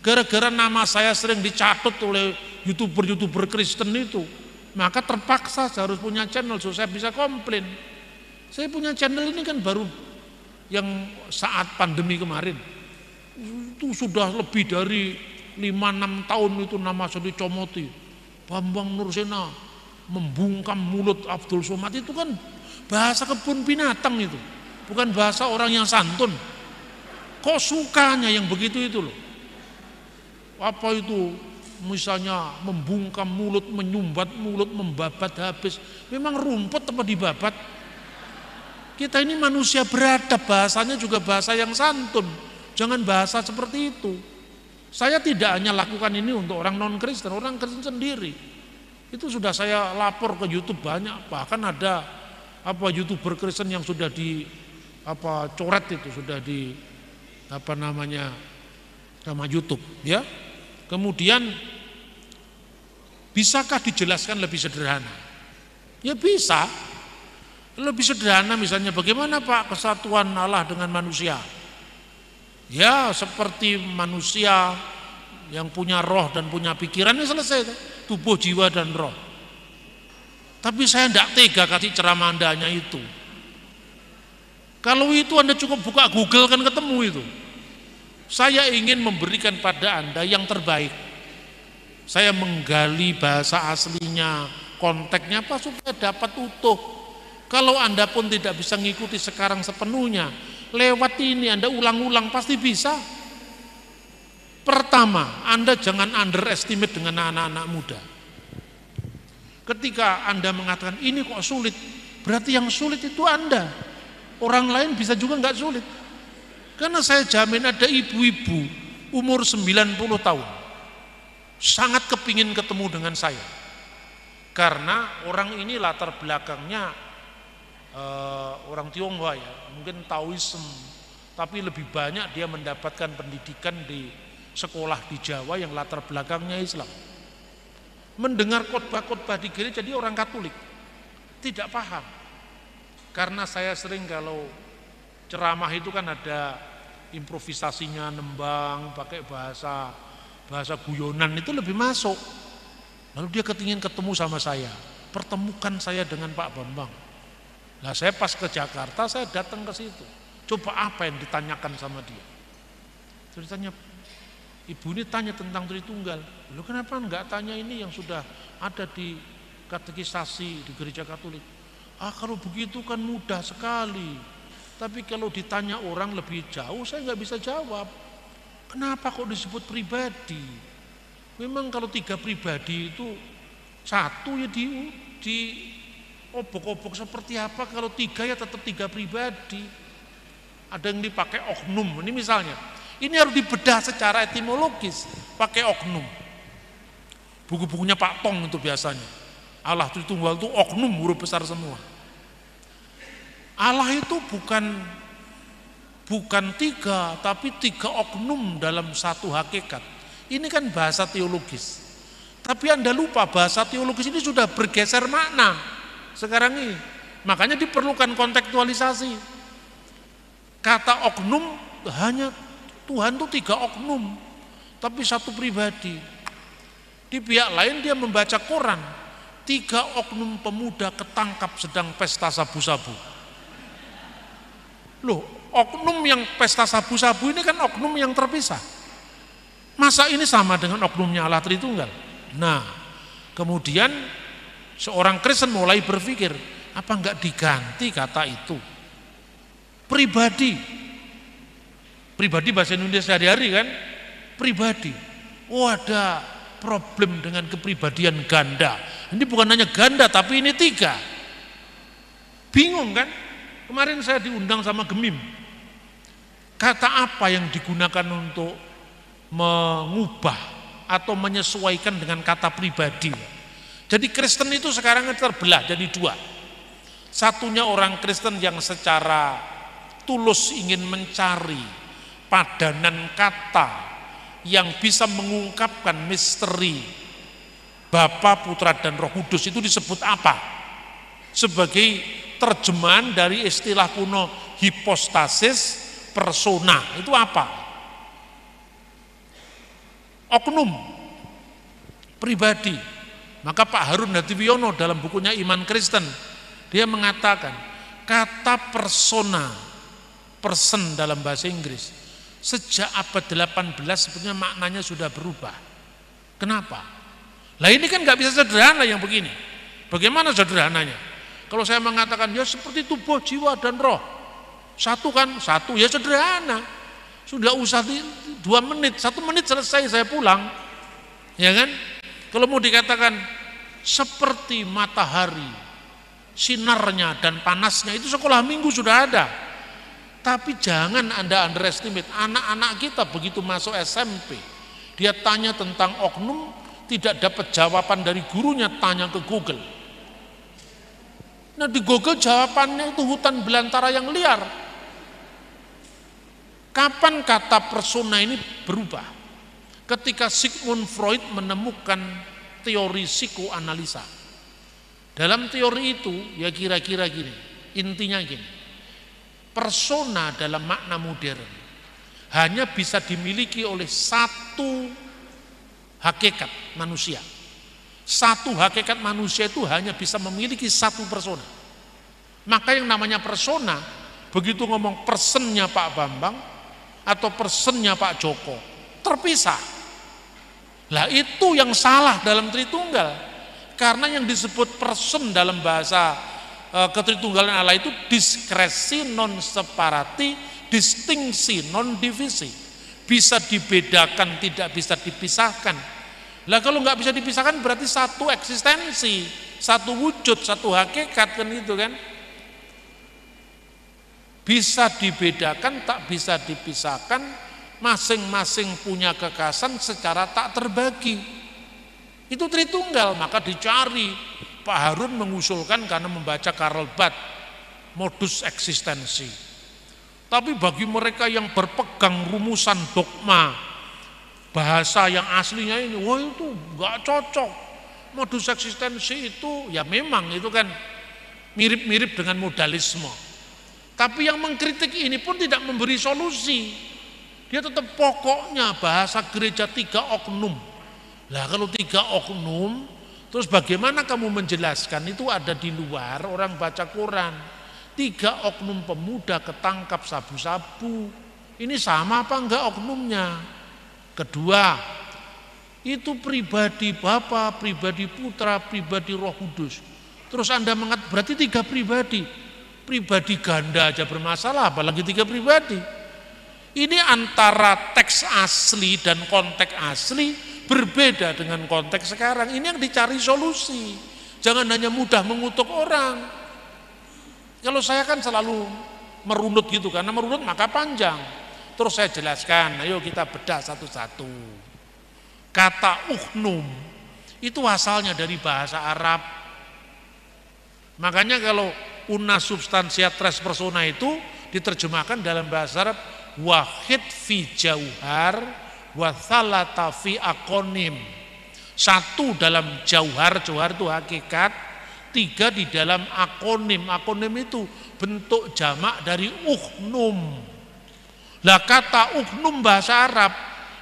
Gara-gara nama saya sering dicatut oleh YouTuber Kristen itu, maka terpaksa saya harus punya channel supaya saya bisa komplain. Saya punya channel ini kan baru yang saat pandemi kemarin. Itu sudah lebih dari 5-6 tahun itu nama saya dicomoti. Bambang Nursena membungkam mulut Abdul Somad, itu kan bahasa kebun binatang itu, bukan bahasa orang yang santun. Kok sukanya yang begitu itu loh. Apa itu misalnya membungkam mulut, menyumbat mulut, membabat habis. Memang rumput apa dibabat? Kita ini manusia beradab, bahasanya juga bahasa yang santun. Jangan bahasa seperti itu. Saya tidak hanya lakukan ini untuk orang non-Kristen, orang Kristen sendiri. Itu sudah saya lapor ke YouTube banyak, bahkan ada YouTuber Kristen yang sudah coret itu, sudah di nama YouTube ya. Kemudian bisakah dijelaskan lebih sederhana? Ya bisa. Lebih sederhana misalnya bagaimana Pak kesatuan Allah dengan manusia? Ya seperti manusia yang punya roh dan punya pikiran, ini selesai, tubuh, jiwa dan roh. Tapi saya tidak tega kasih ceramah Anda hanya itu. Kalau itu Anda cukup buka Google kan ketemu itu. Saya ingin memberikan pada Anda yang terbaik. Saya menggali bahasa aslinya, konteksnya apa supaya dapat utuh. Kalau Anda pun tidak bisa mengikuti sekarang sepenuhnya, lewat ini Anda ulang-ulang pasti bisa. Pertama, Anda jangan underestimate dengan anak-anak muda. Ketika Anda mengatakan ini kok sulit, berarti yang sulit itu Anda. Orang lain bisa juga nggak sulit. Karena saya jamin ada ibu-ibu umur 90 tahun sangat kepingin ketemu dengan saya. Karena orang ini latar belakangnya orang Tionghoa ya, mungkin Taoism, tapi lebih banyak dia mendapatkan pendidikan di sekolah di Jawa yang latar belakangnya Islam. Mendengar khotbah-khotbah di gereja dia orang Katolik, tidak paham. Karena saya sering kalau ceramah itu kan ada improvisasinya, nembang, pakai bahasa guyonan, itu lebih masuk. Lalu dia ketingin ketemu sama saya, pertemukan saya dengan Pak Bambang. Nah saya pas ke Jakarta, saya datang ke situ. Coba apa yang ditanyakan sama dia? Terus ditanya, ibu ini tanya tentang Tritunggal. Loh kenapa enggak tanya ini yang sudah ada di katekisasi di gereja Katolik? Kalau begitu kan mudah sekali. Tapi kalau ditanya orang lebih jauh, saya nggak bisa jawab. Kenapa kok disebut pribadi? Memang kalau 3 pribadi itu satu ya di obok-obok seperti apa? Kalau 3 ya tetap 3 pribadi. Ada yang dipakai oknum. Ini misalnya, ini harus dibedah secara etimologis, pakai oknum. Buku-bukunya Pak Tong itu biasanya. Allah Tritunggal itu oknum, huruf besar semua. Allah itu bukan 3, tapi 3 oknum dalam satu hakikat. Ini kan bahasa teologis. Tapi Anda lupa bahasa teologis ini sudah bergeser makna sekarang ini. Makanya diperlukan kontekstualisasi. Kata oknum hanya Tuhan itu 3 oknum, tapi 1 pribadi. Di pihak lain dia membaca koran, 3 oknum pemuda ketangkap sedang pesta sabu-sabu. Loh, oknum yang pesta sabu-sabu ini kan oknum yang terpisah. Masa ini sama dengan oknumnya Allah Tritunggal? Nah, kemudian seorang Kristen mulai berpikir, apa enggak diganti kata itu? Pribadi. Pribadi bahasa Indonesia sehari-hari kan? Pribadi. Oh ada problem dengan kepribadian ganda. Ini bukan hanya ganda tapi ini 3. Bingung kan? Kemarin saya diundang sama Gemim. Kata apa yang digunakan untuk mengubah atau menyesuaikan dengan kata pribadi? Jadi Kristen itu sekarang terbelah jadi 2. Satunya orang Kristen yang secara tulus ingin mencari padanan kata yang bisa mengungkapkan misteri Bapa, Putra dan Roh Kudus. Itu disebut apa? Sebagai terjemahan dari istilah kuno hipostasis persona. Itu apa? Oknum pribadi. Maka Pak Harun Hatiwiono dalam bukunya Iman Kristen dia mengatakan kata persona, person dalam bahasa Inggris sejak abad 18 sebetulnya maknanya sudah berubah. Kenapa? Lah ini kan nggak bisa sederhana yang begini. Bagaimana sederhananya? Kalau saya mengatakan ya seperti tubuh, jiwa dan roh, satu kan satu, ya sederhana. Sudah usah 2 menit, 1 menit selesai saya pulang, ya kan? Kalau mau dikatakan seperti matahari, sinarnya dan panasnya itu sekolah minggu sudah ada. Tapi jangan Anda underestimate anak-anak kita begitu masuk SMP, dia tanya tentang oknum, tidak dapat jawaban dari gurunya, tanya ke Google. Nah di Google jawabannya itu hutan belantara yang liar. Kapan kata persona ini berubah? Ketika Sigmund Freud menemukan teori psikoanalisa. Dalam teori itu ya kira-kira gini, intinya gini. Persona dalam makna modern hanya bisa dimiliki oleh 1 hakikat manusia. Satu hakikat manusia itu hanya bisa memiliki satu persona. Maka yang namanya persona, begitu ngomong personnya Pak Bambang atau personnya Pak Joko, terpisah. Lah itu yang salah dalam Tritunggal. Karena yang disebut person dalam bahasa ketritunggalan Allah itu diskresi non separati, distingsi non divisi. Bisa dibedakan, tidak bisa dipisahkan. Lah kalau nggak bisa dipisahkan berarti satu eksistensi, satu wujud, satu hakikat kan itu kan. Bisa dibedakan, tak bisa dipisahkan, masing-masing punya kekasan secara tak terbagi. Itu Tritunggal, maka dicari. Pak Harun mengusulkan karena membaca Karl Barth, modus eksistensi. Tapi bagi mereka yang berpegang rumusan dogma, bahasa yang aslinya ini, wah itu nggak cocok. Modus eksistensi itu, ya memang itu kan mirip-mirip dengan modalisme. Tapi yang mengkritik ini pun tidak memberi solusi. Dia tetap pokoknya bahasa gereja 3 oknum. Lah kalau 3 oknum, terus bagaimana kamu menjelaskan itu ada di luar orang baca Quran. 3 oknum pemuda ketangkap sabu-sabu. Ini sama apa enggak oknumnya? Kedua, itu pribadi Bapa, pribadi Putra, pribadi Roh Kudus. Terus Anda mengatakan berarti 3 pribadi. Pribadi ganda aja bermasalah, apalagi 3 pribadi. Ini antara teks asli dan konteks asli berbeda dengan konteks sekarang. Ini yang dicari solusi. Jangan hanya mudah mengutuk orang. Kalau saya kan selalu merunut gitu, karena merunut maka panjang. Terus saya jelaskan, ayo kita bedah satu-satu. Kata uknum itu asalnya dari bahasa Arab. Makanya kalau una substantia tres persona itu diterjemahkan dalam bahasa Arab wahid fi jauhar wa thalatha fi akonim. 1 dalam jauhar, jauhar itu hakikat, 3 di dalam akonim. Akonim itu bentuk jamak dari uknum. Lah kata uknum bahasa Arab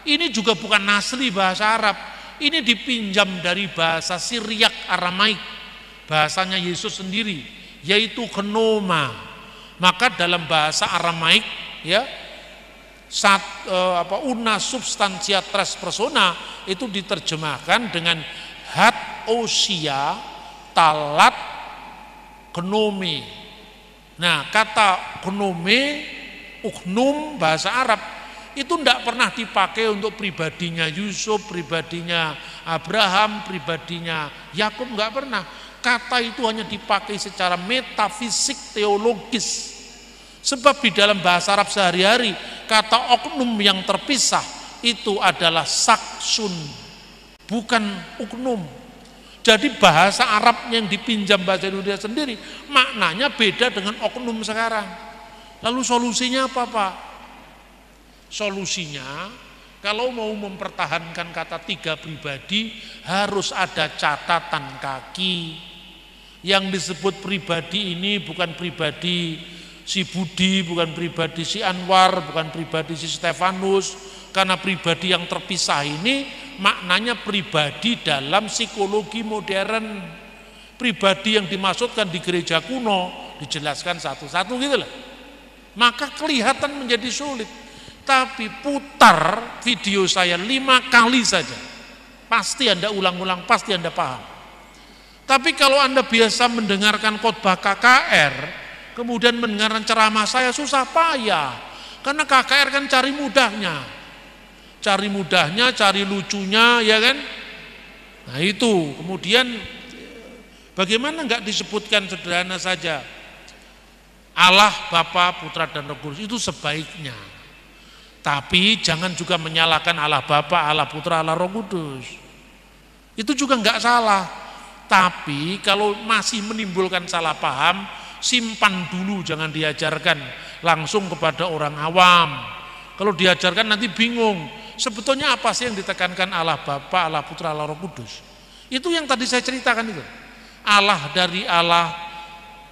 ini juga bukan asli bahasa Arab. Ini dipinjam dari bahasa Siriak Aramaik, bahasanya Yesus sendiri, yaitu genoma. Maka dalam bahasa Aramaik ya una substantia tres persona itu diterjemahkan dengan hat osia talat genome. Nah, kata genome uknum bahasa Arab itu tidak pernah dipakai untuk pribadinya Yusuf, pribadinya Abraham, pribadinya Yakub, nggak pernah. Kata itu hanya dipakai secara metafisik teologis. Sebab di dalam bahasa Arab sehari-hari kata oknum yang terpisah itu adalah saksun, bukan uknum. Jadi bahasa Arab yang dipinjam bahasa Indonesia sendiri maknanya beda dengan oknum sekarang. Lalu solusinya apa Pak? Solusinya kalau mau mempertahankan kata 3 pribadi harus ada catatan kaki. Yang disebut pribadi ini bukan pribadi si Budi, bukan pribadi si Anwar, bukan pribadi si Stefanus. Karena pribadi yang terpisah ini maknanya pribadi dalam psikologi modern. Pribadi yang dimaksudkan di gereja kuno dijelaskan satu-satu gitu loh. Maka kelihatan menjadi sulit. Tapi putar video saya 5 kali saja, pasti Anda ulang-ulang, pasti Anda paham. Tapi kalau Anda biasa mendengarkan khotbah KKR, kemudian mendengarkan ceramah saya susah payah. Karena KKR kan cari mudahnya, cari lucunya, ya kan? Nah itu, kemudian bagaimana enggak disebutkan sederhana saja, Allah, Bapa, Putra, dan Roh Kudus, itu sebaiknya. Tapi jangan juga menyalahkan Allah Bapa, Allah Putra, Allah Roh Kudus. Itu juga enggak salah. Tapi kalau masih menimbulkan salah paham, simpan dulu, jangan diajarkan langsung kepada orang awam. Kalau diajarkan nanti bingung. Sebetulnya apa sih yang ditekankan Allah Bapa, Allah Putra, Allah Roh Kudus? Itu yang tadi saya ceritakan itu. Allah dari Allah,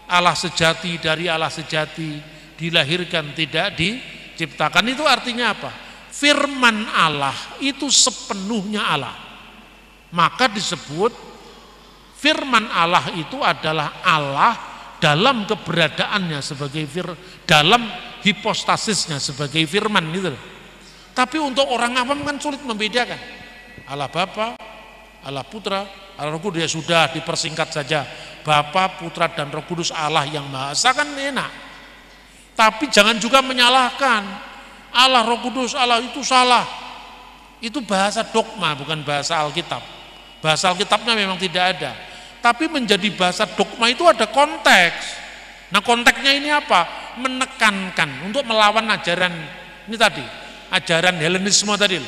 Allah sejati dari Allah sejati, dilahirkan tidak diciptakan. Itu artinya apa? Firman Allah itu sepenuhnya Allah. Maka disebut firman Allah itu adalah Allah dalam keberadaannya sebagai dalam hipostasisnya sebagai firman gitu. Tapi untuk orang awam kan sulit membedakan. Allah Bapa, Allah Putra, Allah Roh Kudus, ya sudah dipersingkat saja. Bapa, Putra dan Roh Kudus Allah yang Maha Esa kan enak. Tapi jangan juga menyalahkan. Allah Roh Kudus, Allah itu salah. Itu bahasa dogma bukan bahasa Alkitab. Bahasa Alkitabnya memang tidak ada. Tapi menjadi bahasa dogma itu ada konteks. Nah konteksnya ini apa? Menekankan untuk melawan ajaran ini tadi, ajaran Helenisme tadi,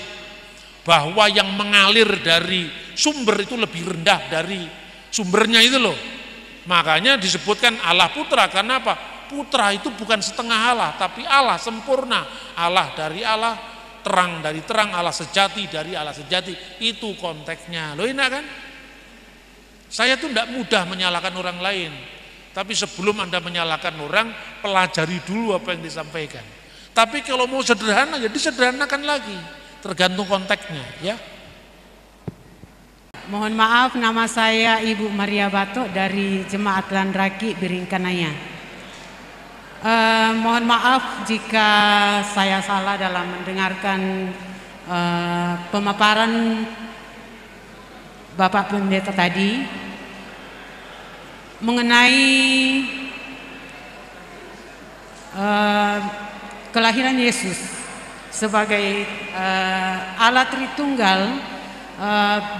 bahwa yang mengalir dari sumber itu lebih rendah dari sumbernya itu loh. Makanya disebutkan Allah Putra, karena apa? Putra itu bukan setengah Allah, tapi Allah sempurna. Allah dari Allah, terang dari terang, Allah sejati dari Allah sejati. Itu konteksnya. Loh enak kan? Saya tuh tidak mudah menyalahkan orang lain. Tapi sebelum Anda menyalahkan orang, pelajari dulu apa yang disampaikan. Tapi kalau mau sederhana, ya disederhanakan lagi. Tergantung konteksnya, ya. Mohon maaf, nama saya Ibu Maria Bato dari Jemaat Landraki Biringkanaya. Mohon maaf jika saya salah dalam mendengarkan pemaparan Bapak Pendeta tadi mengenai kelahiran Yesus sebagai Allah Tritunggal,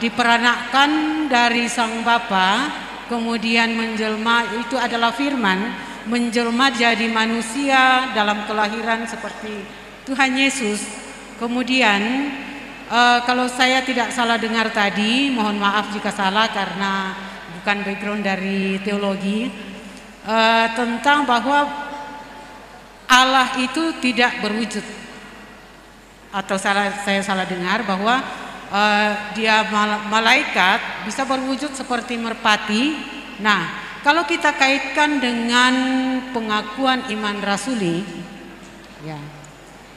diperanakkan dari Sang Bapa, kemudian menjelma, itu adalah firman, menjelma jadi manusia dalam kelahiran seperti Tuhan Yesus. Kemudian kalau saya tidak salah dengar tadi, mohon maaf jika salah karena bukan background dari teologi, tentang bahwa Allah itu tidak berwujud, atau saya salah dengar bahwa dia malaikat bisa berwujud seperti merpati. Nah, kalau kita kaitkan dengan pengakuan iman rasuli, ya,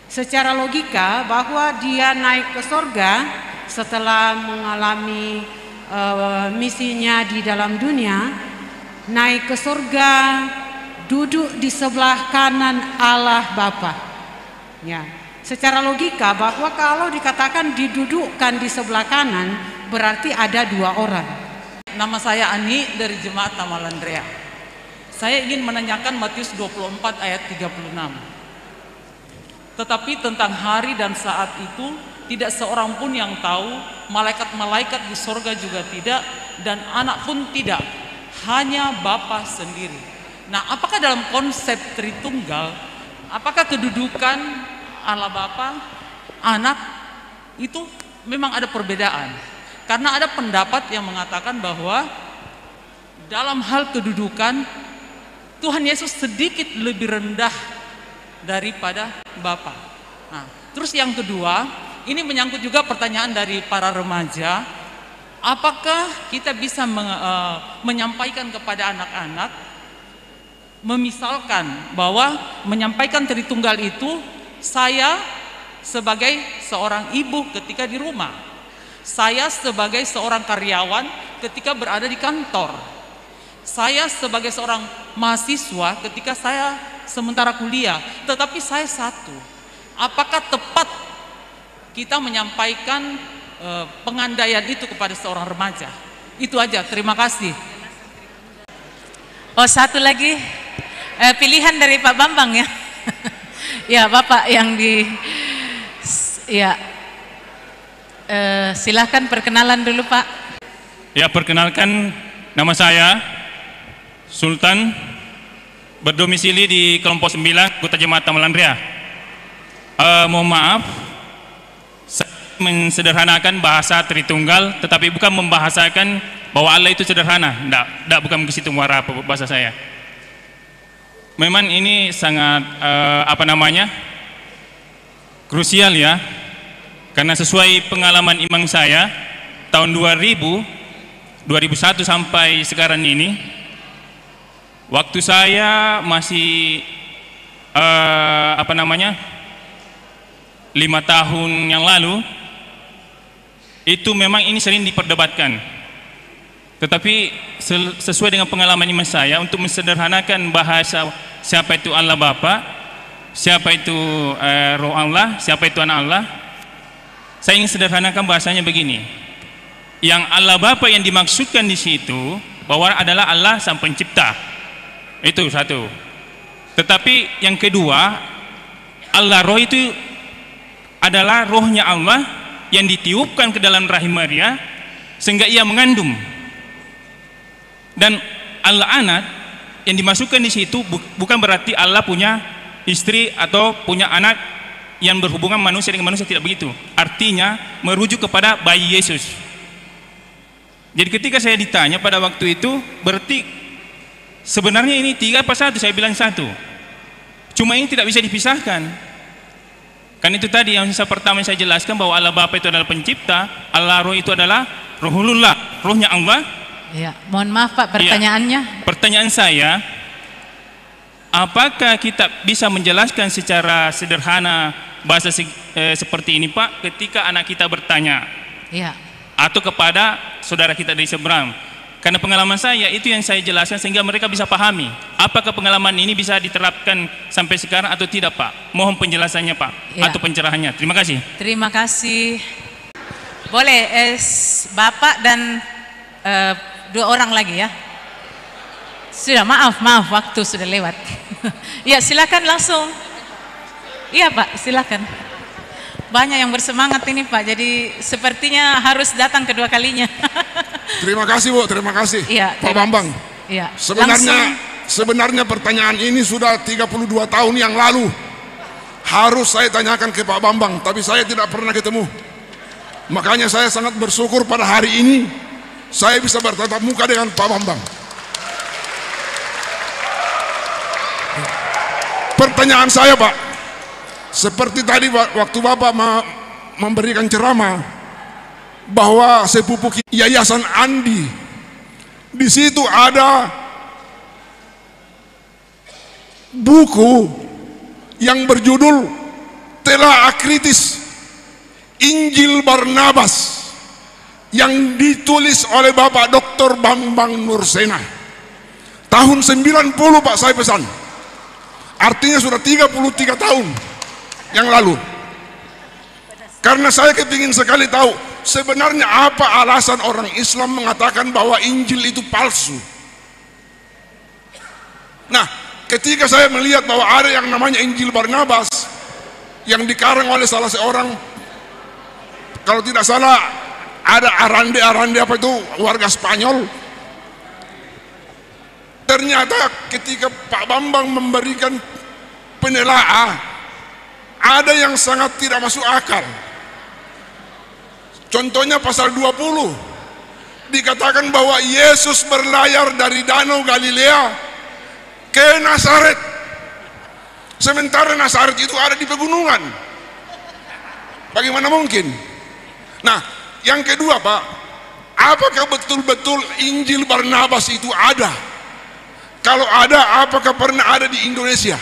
secara logika bahwa dia naik ke sorga setelah mengalami misinya di dalam dunia, naik ke sorga, duduk di sebelah kanan Allah Bapa. Ya, secara logika bahwa kalau dikatakan didudukkan di sebelah kanan berarti ada dua orang. Nama saya Ani dari Jemaat Tamalandrea. Saya ingin menanyakan Matius 24 ayat 36. Tetapi tentang hari dan saat itu tidak seorang pun yang tahu, malaikat-malaikat di sorga juga tidak, dan anak pun tidak, hanya Bapa sendiri. Nah, apakah dalam konsep Tritunggal, apakah kedudukan Allah Bapa, Anak itu memang ada perbedaan? Karena ada pendapat yang mengatakan bahwa dalam hal kedudukan Tuhan Yesus sedikit lebih rendah daripada Bapa. Nah, terus yang kedua, ini menyangkut juga pertanyaan dari para remaja. Apakah kita bisa menyampaikan kepada anak-anak, memisalkan bahwa menyampaikan Tritunggal itu, saya sebagai seorang ibu ketika di rumah, saya sebagai seorang karyawan ketika berada di kantor, saya sebagai seorang mahasiswa ketika saya sementara kuliah, tetapi saya satu. Apakah tepat kita menyampaikan pengandaian itu kepada seorang remaja? Itu aja, terima kasih. Oh, satu lagi pilihan dari Pak Bambang ya. Ya, Bapak yang silahkan perkenalan dulu Pak. Ya, perkenalkan, nama saya Sultan, berdomisili di kelompok 9 Kota Jemaat Tamalandrea. Mohon maaf, saya mensederhanakan bahasa Tritunggal, tetapi bukan membahasakan bahwa Allah itu sederhana. Tidak, bukan ke situ muara bahasa saya. Memang ini sangat krusial ya, karena sesuai pengalaman iman saya tahun 2001 sampai sekarang ini, waktu saya masih 5 tahun yang lalu, itu memang ini sering diperdebatkan. Tetapi sesuai dengan pengalaman iman saya, untuk mensederhanakan bahasa siapa itu Allah Bapa, siapa itu Roh Allah, siapa itu Anak Allah, saya ingin sederhanakan bahasanya begini. Yang Allah Bapa yang dimaksudkan di situ bahwa adalah Allah Sang Pencipta. Itu satu. Tetapi yang kedua, Allah Roh itu adalah rohnya Allah yang ditiupkan ke dalam rahim Maria sehingga ia mengandung. Dan Allah Anak yang dimasukkan di situ bukan berarti Allah punya istri atau punya anak yang berhubungan manusia dengan manusia, tidak begitu. Artinya merujuk kepada bayi Yesus. Jadi ketika saya ditanya pada waktu itu, berarti sebenarnya ini 3 apa 1? Saya bilang 1. Cuma ini tidak bisa dipisahkan. Kan itu tadi yang pertama saya jelaskan bahwa Allah Bapa itu adalah pencipta, Allah Roh itu adalah Ruhullah, rohnya Allah. Ya, mohon maaf Pak, pertanyaannya. Ya, pertanyaan saya, apakah kita bisa menjelaskan secara sederhana bahasa seperti ini Pak, ketika anak kita bertanya, ya, atau kepada saudara kita dari seberang? Karena pengalaman saya itu yang saya jelaskan sehingga mereka bisa pahami. Apakah pengalaman ini bisa diterapkan sampai sekarang atau tidak Pak? Mohon penjelasannya Pak, ya, atau pencerahannya. Terima kasih. Terima kasih. Boleh Bapak dan 2 orang lagi ya. Sudah, maaf waktu sudah lewat. Ya, silakan langsung. Iya Pak, silakan. Banyak yang bersemangat ini Pak, jadi sepertinya harus datang kedua kalinya. Terima kasih Bu, terima kasih ya, Pak Bambang. Ya, sebenarnya pertanyaan ini sudah 32 tahun yang lalu harus saya tanyakan ke Pak Bambang, tapi saya tidak pernah ketemu. Makanya saya sangat bersyukur pada hari ini saya bisa bertatap muka dengan Pak Bambang. Pertanyaan saya Pak, seperti tadi waktu Bapak memberikan ceramah bahwa sepupu Yayasan Andi, di situ ada buku yang berjudul Telaah Kritis Injil Barnabas yang ditulis oleh Bapak Dr. Bambang Nursena tahun 90 Pak, saya pesan. Artinya sudah 33 tahun yang lalu. Karena saya kepingin sekali tahu sebenarnya apa alasan orang Islam mengatakan bahwa Injil itu palsu. Nah, ketika saya melihat bahwa ada yang namanya Injil Barnabas yang dikarang oleh salah seorang, kalau tidak salah ada Arande apa itu, warga Spanyol. Ternyata ketika Pak Bambang memberikan penelaah, ada yang sangat tidak masuk akal. Contohnya pasal 20 dikatakan bahwa Yesus berlayar dari Danau Galilea ke Nazaret, sementara Nazaret itu ada di pegunungan. Bagaimana mungkin? Nah, yang kedua Pak, apakah betul-betul Injil Barnabas itu ada? Kalau ada, apakah pernah ada di Indonesia?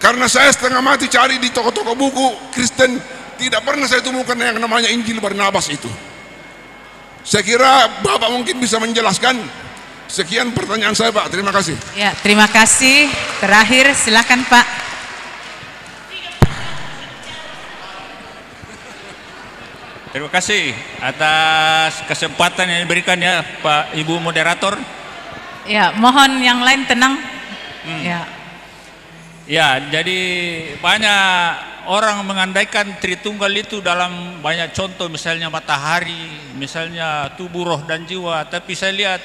Karena saya setengah mati cari di toko-toko buku Kristen, tidak pernah saya temukan yang namanya Injil Barnabas itu. Saya kira Bapak mungkin bisa menjelaskan. Sekian pertanyaan saya Pak, terima kasih. Ya, terima kasih. Terakhir silakan Pak. Terima kasih atas kesempatan yang diberikan ya Pak Ibu Moderator. Ya, mohon yang lain tenang. Ya, jadi banyak orang mengandaikan Tritunggal itu dalam banyak contoh, misalnya matahari, misalnya tubuh, roh dan jiwa, tapi saya lihat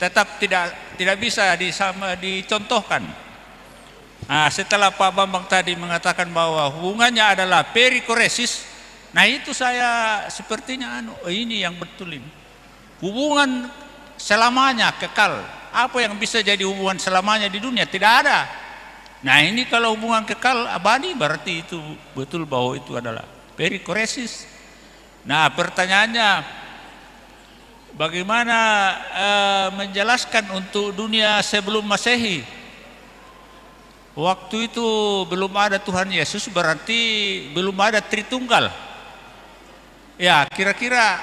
tetap tidak bisa dicontohkan. Nah, setelah Pak Bambang tadi mengatakan bahwa hubungannya adalah perikoresis, nah itu saya sepertinya ini yang betul ini. Hubungan selamanya kekal. Apa yang bisa jadi hubungan selamanya di dunia? Tidak ada. Nah, ini kalau hubungan kekal abadi berarti itu betul bahwa itu adalah perikoresis. Nah, pertanyaannya bagaimana menjelaskan untuk dunia sebelum Masehi? Waktu itu belum ada Tuhan Yesus, berarti belum ada Tritunggal. Ya, kira-kira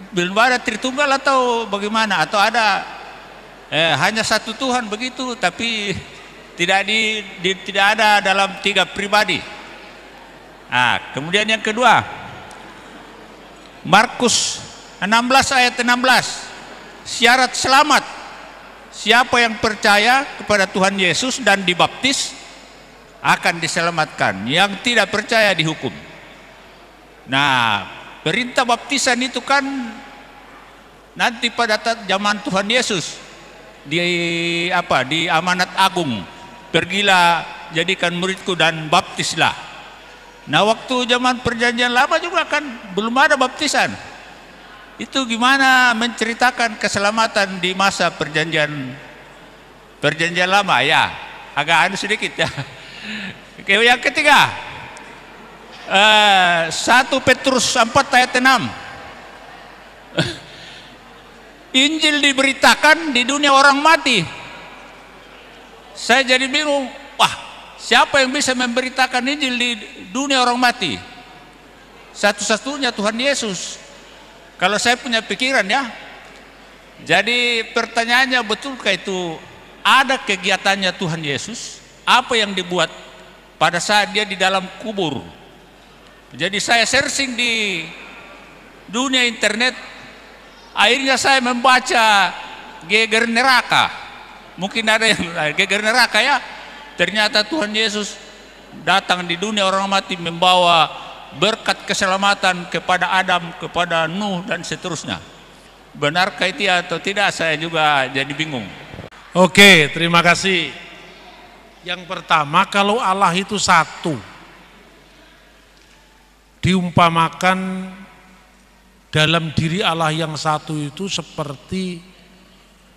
belum ada Tritunggal atau bagaimana? Atau ada hanya satu Tuhan begitu, tapi tidak ada dalam 3 pribadi. Nah, kemudian yang kedua, Markus 16 ayat 16, syarat selamat. Siapa yang percaya kepada Tuhan Yesus dan dibaptis akan diselamatkan. Yang tidak percaya dihukum. Nah, perintah baptisan itu kan nanti pada zaman Tuhan Yesus di amanat agung, pergilah jadikan muridku dan baptislah. Nah, waktu zaman perjanjian lama juga kan belum ada baptisan. Itu gimana menceritakan keselamatan di masa perjanjian lama ya, agak anu sedikit ya. Oke, yang ketiga, 1 Petrus 4 ayat 6. Injil diberitakan di dunia orang mati. Saya jadi bingung, wah, siapa yang bisa memberitakan Injil di dunia orang mati? Satu-satunya Tuhan Yesus. Kalau saya punya pikiran ya. Jadi pertanyaannya, betulkah itu ada kegiatannya Tuhan Yesus? Apa yang dibuat pada saat dia di dalam kubur? Jadi saya searching di dunia internet, akhirnya saya membaca geger neraka. Mungkin ada yang geger neraka ya. Ternyata Tuhan Yesus datang di dunia orang mati membawa berkat keselamatan kepada Adam, kepada Nuh dan seterusnya. Benarkah itu atau tidak, saya juga jadi bingung. Oke, terima kasih. Yang pertama, kalau Allah itu satu, diumpamakan dalam diri Allah yang satu itu seperti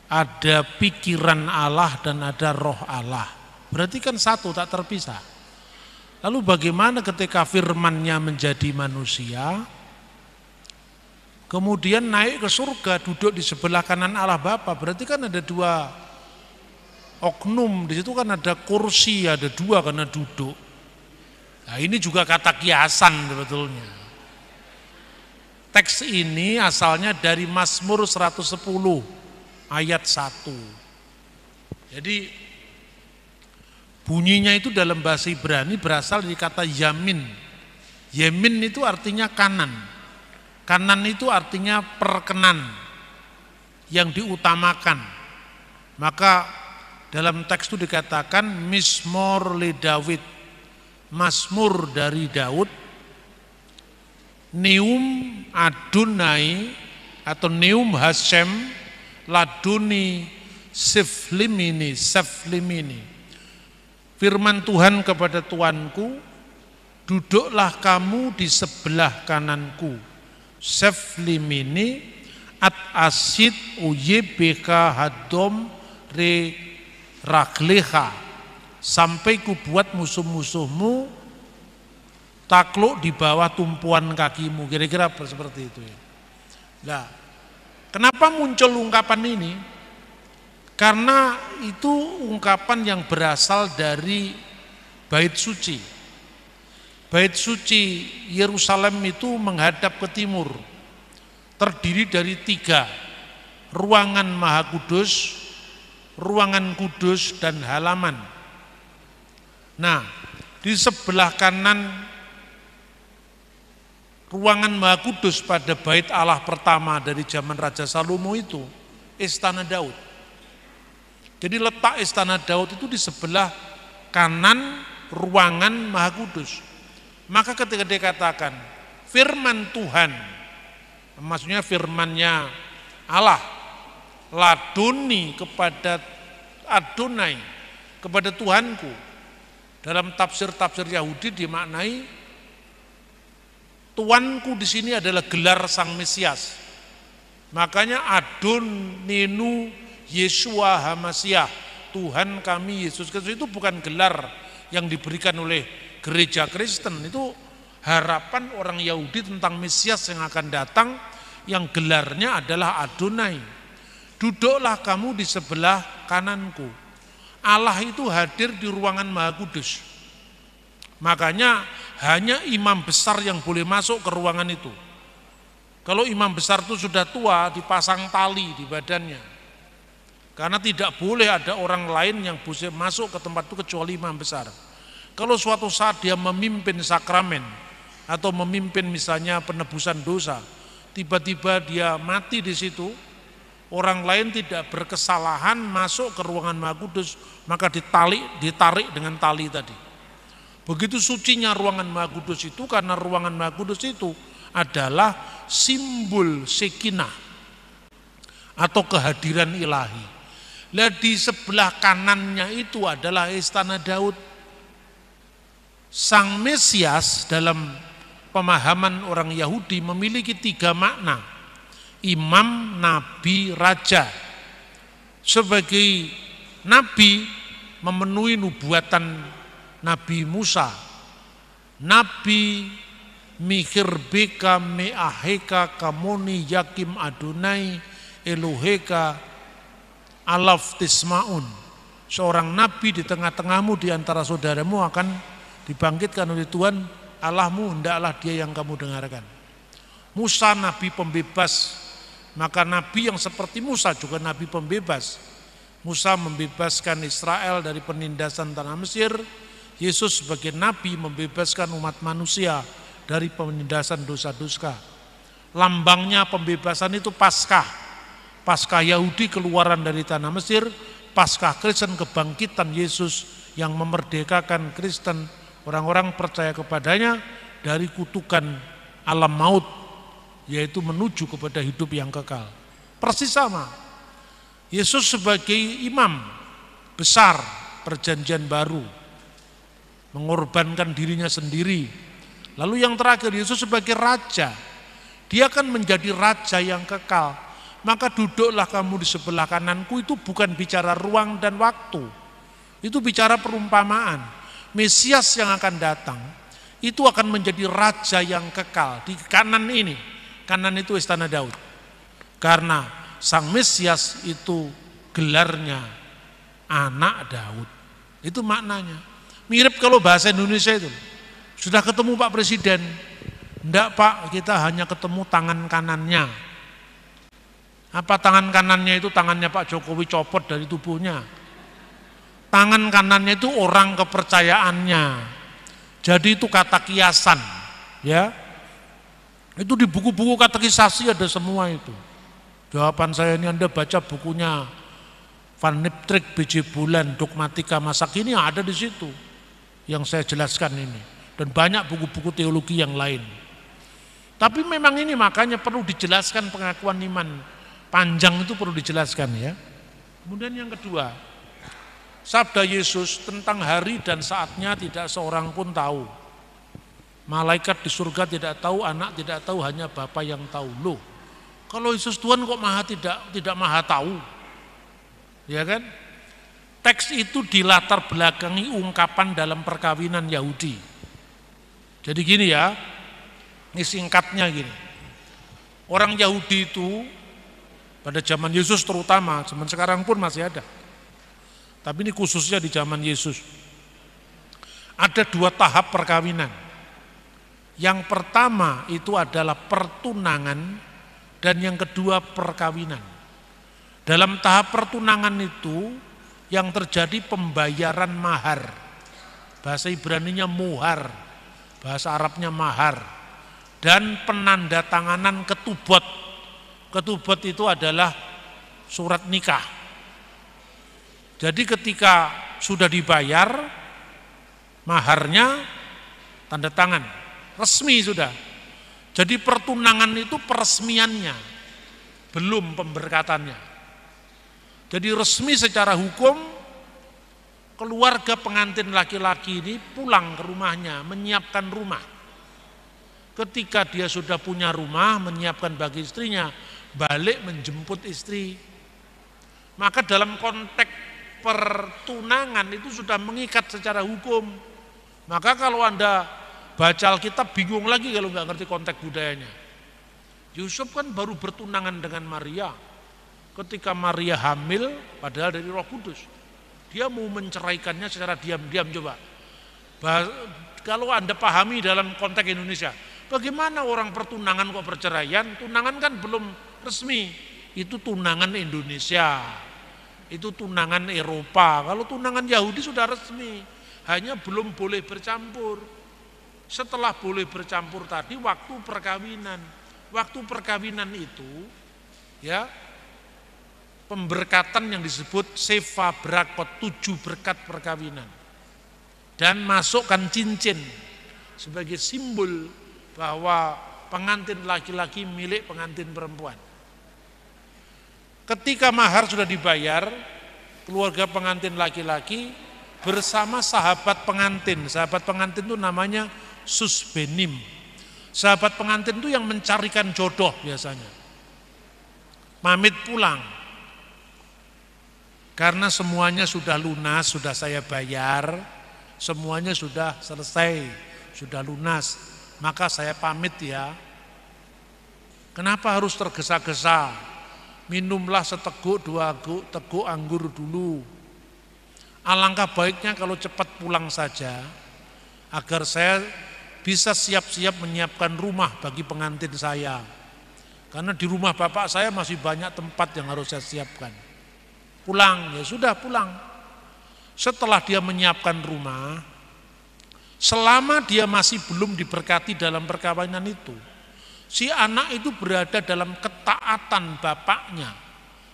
ada pikiran Allah dan ada roh Allah. Berarti kan satu, tak terpisah. Lalu bagaimana ketika firman-Nya menjadi manusia, kemudian naik ke surga, duduk di sebelah kanan Allah Bapa? Berarti kan ada 2 oknum, di situ kan ada kursi, ada 2 karena duduk. Nah, ini juga kata kiasan sebetulnya. Teks ini asalnya dari Mazmur 110 ayat 1. Jadi bunyinya itu dalam bahasa Ibrani berasal dari kata yamin. Yamin itu artinya kanan. Kanan itu artinya perkenan, yang diutamakan. Maka dalam teks itu dikatakan Mizmor le David, Mazmur dari Daud, Neum Adonai atau Neum Hashem Laduni Seflimini. Firman Tuhan kepada Tuanku, duduklah kamu di sebelah kananku. Seflimini at asid uyebeka hadom re rakleha, sampai ku buat musuh-musuhmu takluk di bawah tumpuan kakimu. Kira-kira seperti itu ya. Nah, kenapa muncul ungkapan ini? Karena itu ungkapan yang berasal dari bait suci. Bait suci Yerusalem itu menghadap ke timur. Terdiri dari 3, ruangan Maha Kudus, ruangan kudus, dan halaman. Nah, di sebelah kanan ruangan Maha Kudus pada bait Allah pertama dari zaman Raja Salomo itu Istana Daud. Jadi letak Istana Daud itu di sebelah kanan ruangan Maha Kudus. Maka ketika dikatakan firman Tuhan, maksudnya firman-Nya Allah, laduni kepada Adonai, kepada Tuhanku. Dalam tafsir-tafsir Yahudi dimaknai Tuanku di sini adalah gelar Sang Mesias. Makanya Adon Nenu Yeshua Hamasyah, Tuhan kami Yesus Kristus, itu bukan gelar yang diberikan oleh gereja Kristen, itu harapan orang Yahudi tentang Mesias yang akan datang, yang gelarnya adalah Adonai. Duduklah kamu di sebelah kananku. Allah itu hadir di ruangan Maha Kudus. Makanya hanya imam besar yang boleh masuk ke ruangan itu. Kalau imam besar itu sudah tua, dipasang tali di badannya. Karena tidak boleh ada orang lain yang bisa masuk ke tempat itu kecuali imam besar. Kalau suatu saat dia memimpin sakramen atau memimpin misalnya penebusan dosa, tiba-tiba dia mati di situ, orang lain tidak berkesalahan masuk ke ruangan Maha Kudus, maka ditarik dengan tali tadi. Begitu sucinya ruangan Maha Kudus itu, karena ruangan Maha Kudus itu adalah simbol sekinah atau kehadiran ilahi. Nah, di sebelah kanannya itu adalah istana Daud. Sang Mesias dalam pemahaman orang Yahudi memiliki 3 makna: imam, nabi, raja. Sebagai nabi memenuhi nubuatan Nabi Musa, nabi mikir beka meaheka kamoni yakim Adonai Eloheka alaf tismaun. Seorang nabi di tengah-tengahmu, di antara saudaramu akan dibangkitkan oleh Tuhan Allahmu, hendaklah dia yang kamu dengarkan. Musa nabi pembebas, maka nabi yang seperti Musa juga nabi pembebas. Musa membebaskan Israel dari penindasan tanah Mesir. Yesus sebagai nabi membebaskan umat manusia dari penindasan dosa-dosa. Lambangnya pembebasan itu Paskah. Paskah Yahudi keluaran dari tanah Mesir, Paskah Kristen kebangkitan Yesus yang memerdekakan Kristen, orang-orang percaya kepadanya dari kutukan alam maut, yaitu menuju kepada hidup yang kekal. Persis sama. Yesus sebagai imam besar perjanjian baru, mengorbankan dirinya sendiri. Lalu yang terakhir, Yesus sebagai raja, dia akan menjadi raja yang kekal. Maka duduklah kamu di sebelah kananku, itu bukan bicara ruang dan waktu, itu bicara perumpamaan. Mesias yang akan datang itu akan menjadi raja yang kekal di kanan ini. Kanan itu istana Daud, karena sang Mesias itu gelarnya anak Daud. Itu maknanya. Mirip kalau bahasa Indonesia itu, sudah ketemu Pak Presiden, enggak Pak, kita hanya ketemu tangan kanannya. Apa tangan kanannya itu? Tangannya Pak Jokowi copot dari tubuhnya. Tangan kanannya itu orang kepercayaannya. Jadi itu kata kiasan, ya. Itu di buku-buku katekisasi ada semua itu. Jawaban saya ini, Anda baca bukunya Van Niptrik, BJ Bulan, Dogmatika masa kini, ada di situ yang saya jelaskan ini, dan banyak buku-buku teologi yang lain. Tapi memang ini makanya perlu dijelaskan, pengakuan iman panjang itu perlu dijelaskan, ya. Kemudian yang kedua, sabda Yesus tentang hari dan saatnya tidak seorang pun tahu. Malaikat di surga tidak tahu, anak tidak tahu, hanya Bapa yang tahu. Loh, kalau Yesus Tuhan kok tidak maha tahu, ya kan? Teks itu dilatar belakangi ungkapan dalam perkawinan Yahudi. Jadi gini ya, ini singkatnya gini. Orang Yahudi itu pada zaman Yesus terutama, zaman sekarang pun masih ada. Tapi ini khususnya di zaman Yesus. Ada 2 tahap perkawinan. Yang pertama itu adalah pertunangan, dan yang kedua perkawinan. Dalam tahap pertunangan itu yang terjadi pembayaran mahar. Bahasa Ibraninya muhar, bahasa Arabnya mahar. Dan penandatanganan ketubot. Ketubot itu adalah surat nikah. Jadi ketika sudah dibayar maharnya, tanda tangan, resmi sudah. Jadi pertunangan itu peresmiannya, belum pemberkatannya. Jadi resmi secara hukum, keluarga pengantin laki-laki ini pulang ke rumahnya, menyiapkan rumah. Ketika dia sudah punya rumah, menyiapkan bagi istrinya, balik menjemput istri. Maka dalam konteks pertunangan itu sudah mengikat secara hukum. Maka kalau Anda baca Alkitab bingung lagi kalau nggak ngerti konteks budayanya. Yusuf kan baru bertunangan dengan Maria. Ketika Maria hamil, padahal dari Roh Kudus, dia mau menceraikannya secara diam-diam. Coba, kalau Anda pahami dalam konteks Indonesia, Bagaimana orang pertunangan kok perceraian? Tunangan kan belum resmi. Itu tunangan Indonesia. Itu tunangan Eropa. Kalau tunangan Yahudi sudah resmi. Hanya belum boleh bercampur. Setelah boleh bercampur tadi waktu perkawinan. Waktu perkawinan itu ya pemberkatan yang disebut Sefa Brakot, 7 berkat perkawinan. Dan masukkan cincin sebagai simbol bahwa pengantin laki-laki milik pengantin perempuan. Ketika mahar sudah dibayar, keluarga pengantin laki-laki bersama sahabat pengantin. Sahabat pengantin itu namanya susbenim. Sahabat pengantin itu yang mencarikan jodoh biasanya. Pamit pulang. Karena semuanya sudah lunas, sudah saya bayar, semuanya sudah selesai, sudah lunas, maka saya pamit ya. Kenapa harus tergesa-gesa? Minumlah seteguk 2 teguk anggur dulu. Alangkah baiknya kalau cepat pulang saja, agar saya bisa siap-siap menyiapkan rumah bagi pengantin saya. Karena di rumah bapak saya masih banyak tempat yang harus saya siapkan. Pulang, ya sudah pulang. Setelah dia menyiapkan rumah, selama dia masih belum diberkati dalam perkawinan itu, si anak itu berada dalam ketaatan bapaknya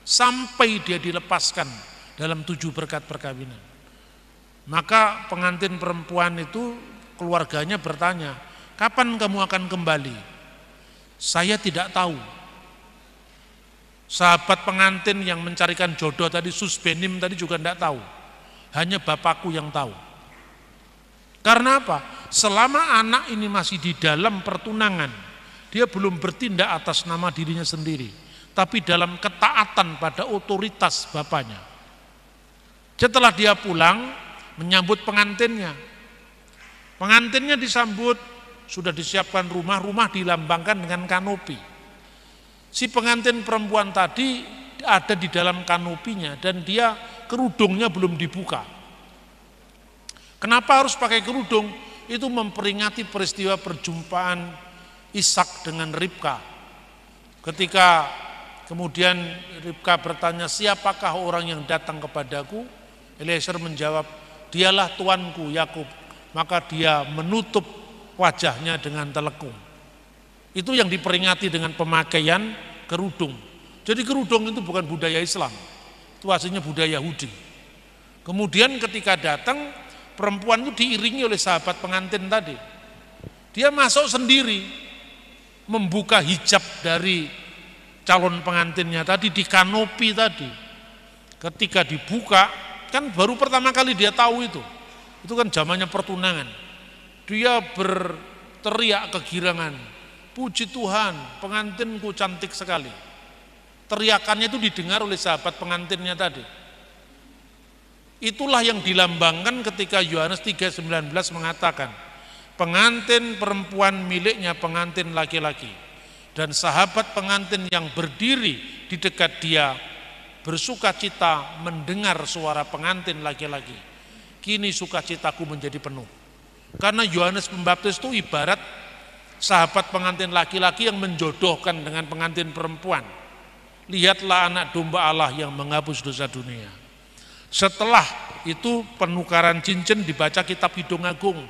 sampai dia dilepaskan dalam 7 berkat perkawinan. Maka pengantin perempuan itu keluarganya bertanya, kapan kamu akan kembali? Saya tidak tahu. Sahabat pengantin yang mencarikan jodoh tadi, susbenim tadi juga tidak tahu. Hanya bapakku yang tahu. Karena apa? Selama anak ini masih di dalam pertunangan, dia belum bertindak atas nama dirinya sendiri, tapi dalam ketaatan pada otoritas bapaknya. Setelah dia pulang, menyambut pengantinnya. Pengantinnya disambut, sudah disiapkan rumah dilambangkan dengan kanopi. Si pengantin perempuan tadi ada di dalam kanopinya dan dia kerudungnya belum dibuka. Kenapa harus pakai kerudung? Itu memperingati peristiwa perjumpaan Ishak dengan Ribka. Ketika kemudian Ribka bertanya, siapakah orang yang datang kepadaku? Eliezer menjawab, dialah tuanku Yakub. Maka dia menutup wajahnya dengan telekung. Itu yang diperingati dengan pemakaian kerudung. Jadi kerudung itu bukan budaya Islam, itu aslinya budaya Yahudi. Kemudian ketika datang, perempuan itu diiringi oleh sahabat pengantin tadi. Dia masuk sendiri, membuka hijab dari calon pengantinnya tadi di kanopi tadi. Ketika dibuka, kan baru pertama kali dia tahu itu. Itu kan zamannya pertunangan. Dia berteriak kegirangan, puji Tuhan, pengantinku cantik sekali. Teriakannya itu didengar oleh sahabat pengantinnya tadi. Itulah yang dilambangkan ketika Yohanes 3:19 mengatakan, pengantin perempuan miliknya pengantin laki-laki, dan sahabat pengantin yang berdiri di dekat dia bersukacita mendengar suara pengantin laki-laki. Kini sukacitaku menjadi penuh. Karena Yohanes Pembaptis itu ibarat sahabat pengantin laki-laki yang menjodohkan dengan pengantin perempuan. Lihatlah anak domba Allah yang menghapus dosa dunia. Setelah itu penukaran cincin dibaca kitab Kidung Agung.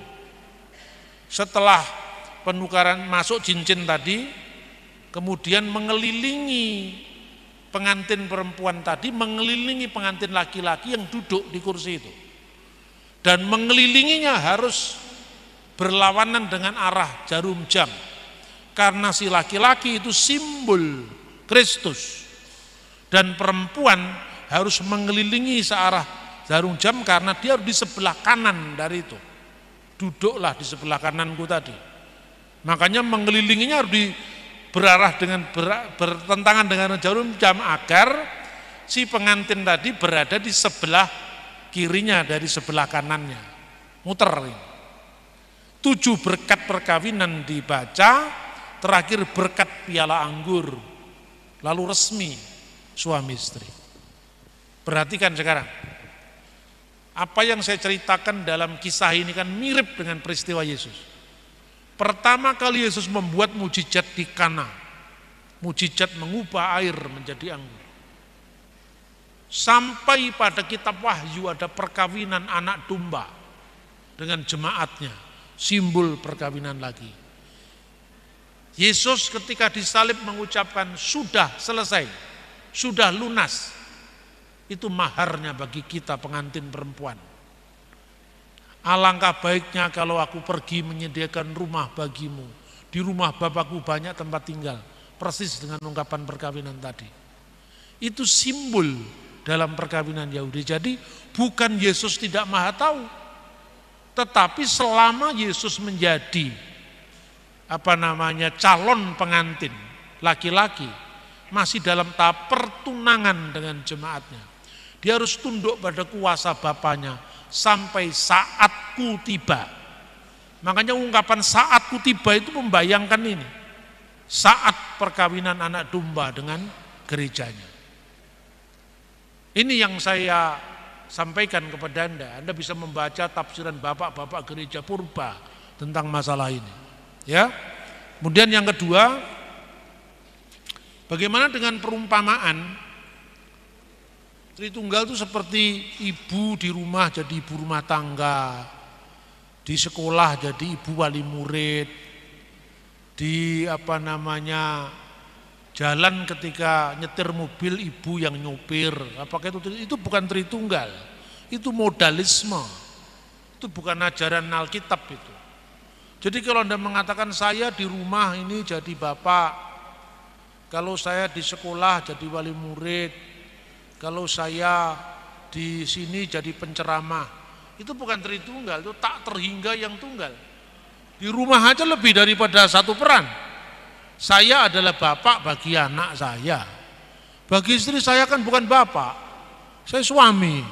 Setelah penukaran masuk cincin tadi, kemudian mengelilingi pengantin perempuan tadi, mengelilingi pengantin laki-laki yang duduk di kursi itu. Dan mengelilinginya harus berlawanan dengan arah jarum jam. Karena si laki-laki itu simbol Kristus. Dan perempuan harus mengelilingi searah jarum jam karena dia harus di sebelah kanan dari itu. Duduklah di sebelah kananku tadi. Makanya mengelilinginya harus berarah dengan bertentangan dengan jarum jam agar si pengantin tadi berada di sebelah kirinya dari sebelah kanannya. Muter ini. 7 berkat perkawinan dibaca, terakhir berkat piala anggur, lalu resmi suami istri. Perhatikan sekarang, apa yang saya ceritakan dalam kisah ini kan mirip dengan peristiwa Yesus. Pertama kali Yesus membuat mujizat di Kana. Mujizat mengubah air menjadi anggur. Sampai pada kitab Wahyu ada perkawinan anak domba dengan jemaatnya, simbol perkawinan lagi. Yesus ketika disalib mengucapkan sudah selesai, sudah lunas. Itu maharnya bagi kita pengantin perempuan. Alangkah baiknya kalau aku pergi menyediakan rumah bagimu. Di rumah Bapakku banyak tempat tinggal. Persis dengan ungkapan perkawinan tadi. Itu simbol dalam perkawinan Yahudi. Jadi bukan Yesus tidak maha tahu. Tetapi selama Yesus menjadi calon pengantin laki-laki, masih dalam tahap pertunangan dengan jemaatnya. Dia harus tunduk pada kuasa Bapaknya sampai saatku tiba. Makanya ungkapan saatku tiba itu membayangkan ini. Saat perkawinan anak domba dengan gerejanya. Ini yang saya sampaikan kepada Anda. Anda bisa membaca tafsiran bapak-bapak gereja purba tentang masalah ini. Ya. Kemudian yang kedua, bagaimana dengan perumpamaan? Tritunggal itu seperti ibu di rumah jadi ibu rumah tangga, di sekolah jadi ibu wali murid, di jalan ketika nyetir mobil ibu yang nyopir. Apakah itu bukan Tritunggal? Itu modalisme. Itu bukan ajaran Alkitab itu. Jadi kalau Anda mengatakan saya di rumah ini jadi bapak, kalau saya di sekolah jadi wali murid, kalau saya di sini jadi penceramah, itu bukan Tritunggal, itu tak terhingga yang tunggal. Di rumah aja lebih daripada satu peran. Saya adalah bapak bagi anak saya. Bagi istri saya kan bukan bapak, saya suami.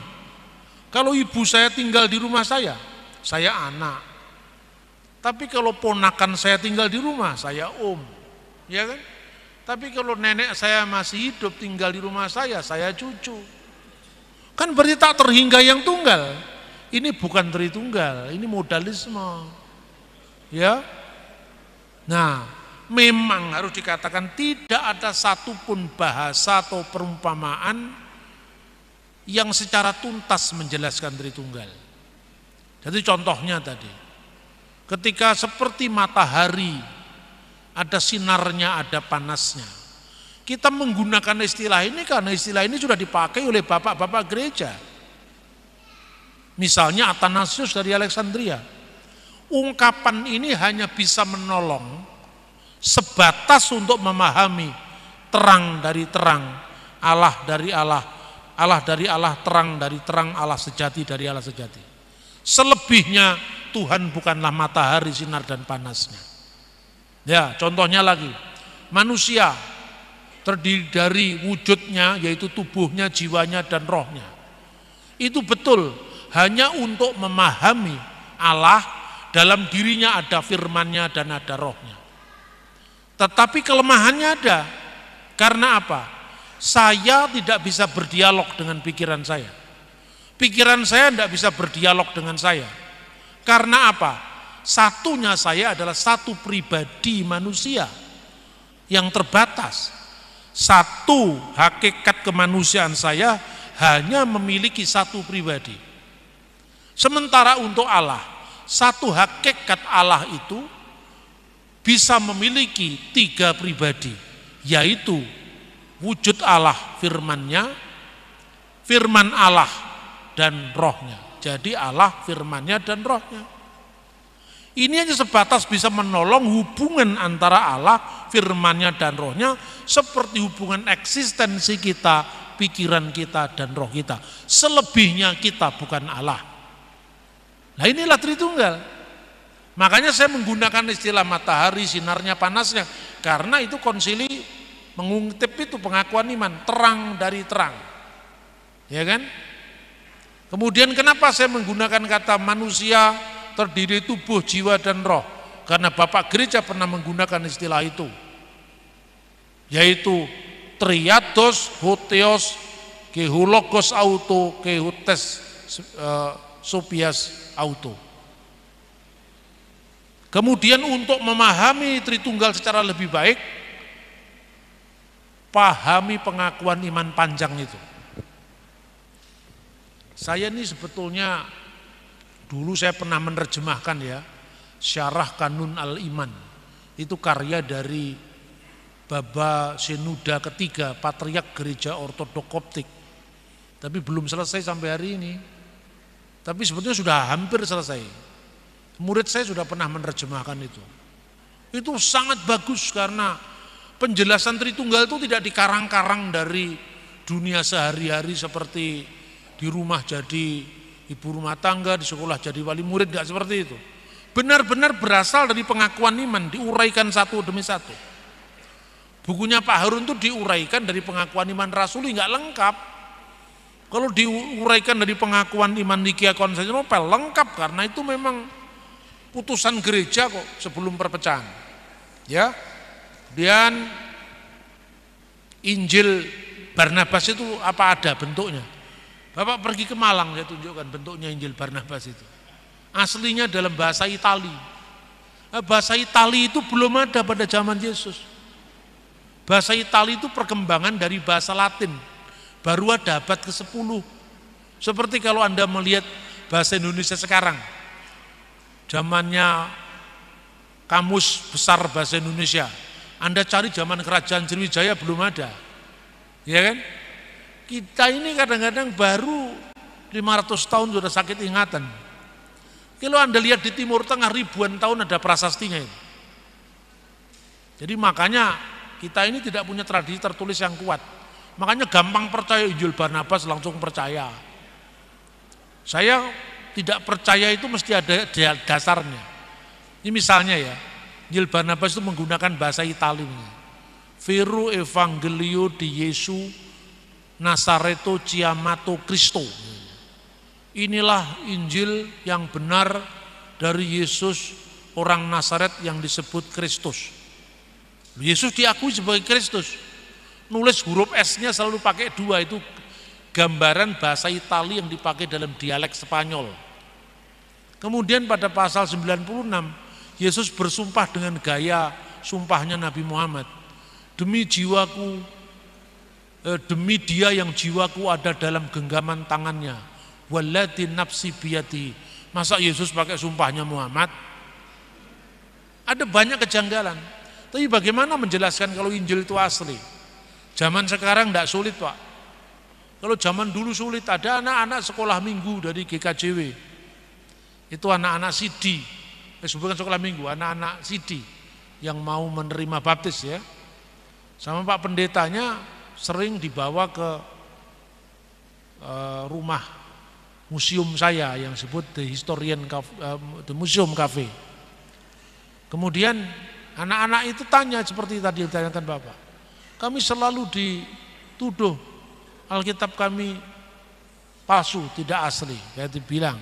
Kalau ibu saya tinggal di rumah saya anak. Tapi kalau ponakan saya tinggal di rumah, saya om. Ya kan? Tapi kalau nenek saya masih hidup tinggal di rumah saya cucu. Kan berarti tak terhingga yang tunggal. Ini bukan Tritunggal, ini modalisme. Ya. Nah, memang harus dikatakan tidak ada satupun bahasa atau perumpamaan yang secara tuntas menjelaskan Tritunggal. Jadi contohnya tadi, ketika seperti matahari, ada sinarnya, ada panasnya. Kita menggunakan istilah ini karena istilah ini sudah dipakai oleh bapak-bapak gereja. Misalnya Athanasius dari Alexandria. Ungkapan ini hanya bisa menolong sebatas untuk memahami terang dari terang, Allah dari Allah, Allah dari Allah, terang dari terang, Allah sejati dari Allah sejati. Selebihnya Tuhan bukanlah matahari, sinar dan panasnya. Ya, contohnya lagi, manusia terdiri dari wujudnya, yaitu tubuhnya, jiwanya dan rohnya. Itu betul, hanya untuk memahami Allah. Dalam dirinya ada firman-Nya dan ada rohnya. Tetapi kelemahannya ada. Karena apa? Saya tidak bisa berdialog dengan pikiran saya. Pikiran saya tidak bisa berdialog dengan saya. Karena apa? Satunya saya adalah satu pribadi manusia yang terbatas. Satu hakikat kemanusiaan saya hanya memiliki satu pribadi. Sementara untuk Allah, satu hakikat Allah itu bisa memiliki tiga pribadi, yaitu wujud Allah firman-Nya, firman Allah dan rohnya. Jadi Allah firman-Nya dan rohnya. Ini hanya sebatas bisa menolong hubungan antara Allah, firman-Nya dan rohnya, seperti hubungan eksistensi kita, pikiran kita dan roh kita. Selebihnya kita bukan Allah. Nah inilah Tritunggal. Makanya saya menggunakan istilah matahari, sinarnya, panasnya. Karena itu konsili mengutip itu pengakuan iman, terang dari terang. Ya kan? Kemudian kenapa saya menggunakan kata manusia terdiri tubuh, jiwa dan roh? Karena Bapak Gereja pernah menggunakan istilah itu. Yaitu triados, hotheos, kehulogos auto, kehutes sopias auto. Kemudian untuk memahami Tritunggal secara lebih baik, pahami pengakuan iman panjang itu. Saya ini sebetulnya dulu saya pernah menerjemahkan ya, Syarah Kanun Al-Iman. Itu karya dari Baba Senuda ketiga, Patriark Gereja Ortodok Koptik. Tapi belum selesai sampai hari ini. Tapi sebetulnya sudah hampir selesai. Murid saya sudah pernah menerjemahkan itu. Itu sangat bagus karena penjelasan Tritunggal itu tidak dikarang-karang dari dunia sehari-hari seperti di rumah jadi ibu rumah tangga, di sekolah jadi wali murid, tidak seperti itu. Benar-benar berasal dari pengakuan iman, diuraikan satu demi satu. Bukunya Pak Harun itu diuraikan dari pengakuan iman rasuli, nggak lengkap. Kalau diuraikan dari pengakuan iman Nikia Konstantinopel, lengkap karena itu memang putusan gereja kok sebelum perpecahan. Ya, dan Injil Barnabas itu apa ada bentuknya? Bapak pergi ke Malang, saya tunjukkan bentuknya Injil Barnabas itu. Aslinya dalam bahasa Itali. Bahasa Itali itu belum ada pada zaman Yesus. Bahasa Itali itu perkembangan dari bahasa Latin. Baru ada abad ke-10. Seperti kalau Anda melihat bahasa Indonesia sekarang. Zamannya Kamus Besar Bahasa Indonesia. Anda cari zaman Kerajaan Sriwijaya belum ada. Ya kan? Kita ini kadang-kadang baru 500 tahun sudah sakit ingatan. Kalau Anda lihat di Timur Tengah ribuan tahun ada prasastinya itu. Jadi makanya kita ini tidak punya tradisi tertulis yang kuat. Makanya gampang percaya Injil Barnabas langsung percaya. Saya tidak percaya itu mesti ada dasarnya. Ini misalnya ya, Injil Barnabas itu menggunakan bahasa Itali. Vero Evangelio di Yesu Nasareto Chiamato Cristo. Inilah Injil yang benar dari Yesus orang Nazaret yang disebut Kristus. Yesus diakui sebagai Kristus. Nulis huruf S-nya selalu pakai 2, itu gambaran bahasa Itali yang dipakai dalam dialek Spanyol. Kemudian pada pasal 96, Yesus bersumpah dengan gaya sumpahnya Nabi Muhammad. Demi jiwaku, demi dia yang jiwaku ada dalam genggaman tangannya. Wallati nafsi biyadi. Masa Yesus pakai sumpahnya Muhammad? Ada banyak kejanggalan. Tapi bagaimana menjelaskan kalau Injil itu asli? Zaman sekarang tidak sulit Pak. Kalau zaman dulu sulit, ada anak-anak sekolah minggu dari GKJW. Itu anak-anak Sidi. Bukan sekolah minggu, anak-anak Sidi yang mau menerima baptis ya. Sama Pak Pendetanya sering dibawa ke rumah museum saya yang disebut The Museum Cafe. Kemudian anak-anak itu tanya seperti tadi ditanyakan Bapak. Kami selalu dituduh Alkitab kami palsu, tidak asli. Saya dibilang,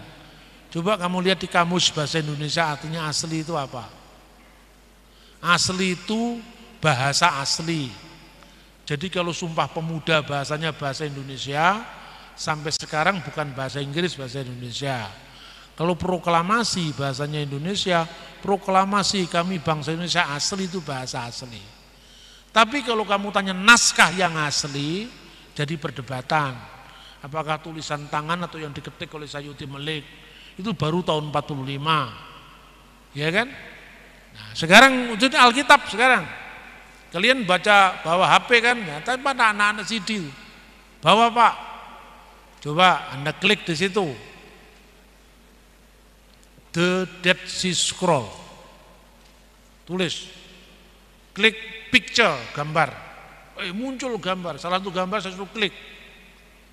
coba kamu lihat di kamus bahasa Indonesia artinya asli itu apa? Asli itu bahasa asli. Jadi kalau Sumpah Pemuda bahasanya bahasa Indonesia, sampai sekarang bukan bahasa Inggris, bahasa Indonesia. Kalau proklamasi bahasanya Indonesia, proklamasi kami bangsa Indonesia asli itu bahasa asli. Tapi kalau kamu tanya naskah yang asli, jadi perdebatan. Apakah tulisan tangan atau yang diketik oleh Sayuti Melik, itu baru tahun 45. Ya kan? Nah, sekarang wujudnya Alkitab sekarang. Kalian baca bawa HP kan, ya, tapi pada anak-anak CD. Bawa Pak. Coba Anda klik di situ. The Dead Sea Scroll. Tulis. Klik picture, gambar. Muncul gambar, salah satu gambar saya suruh klik.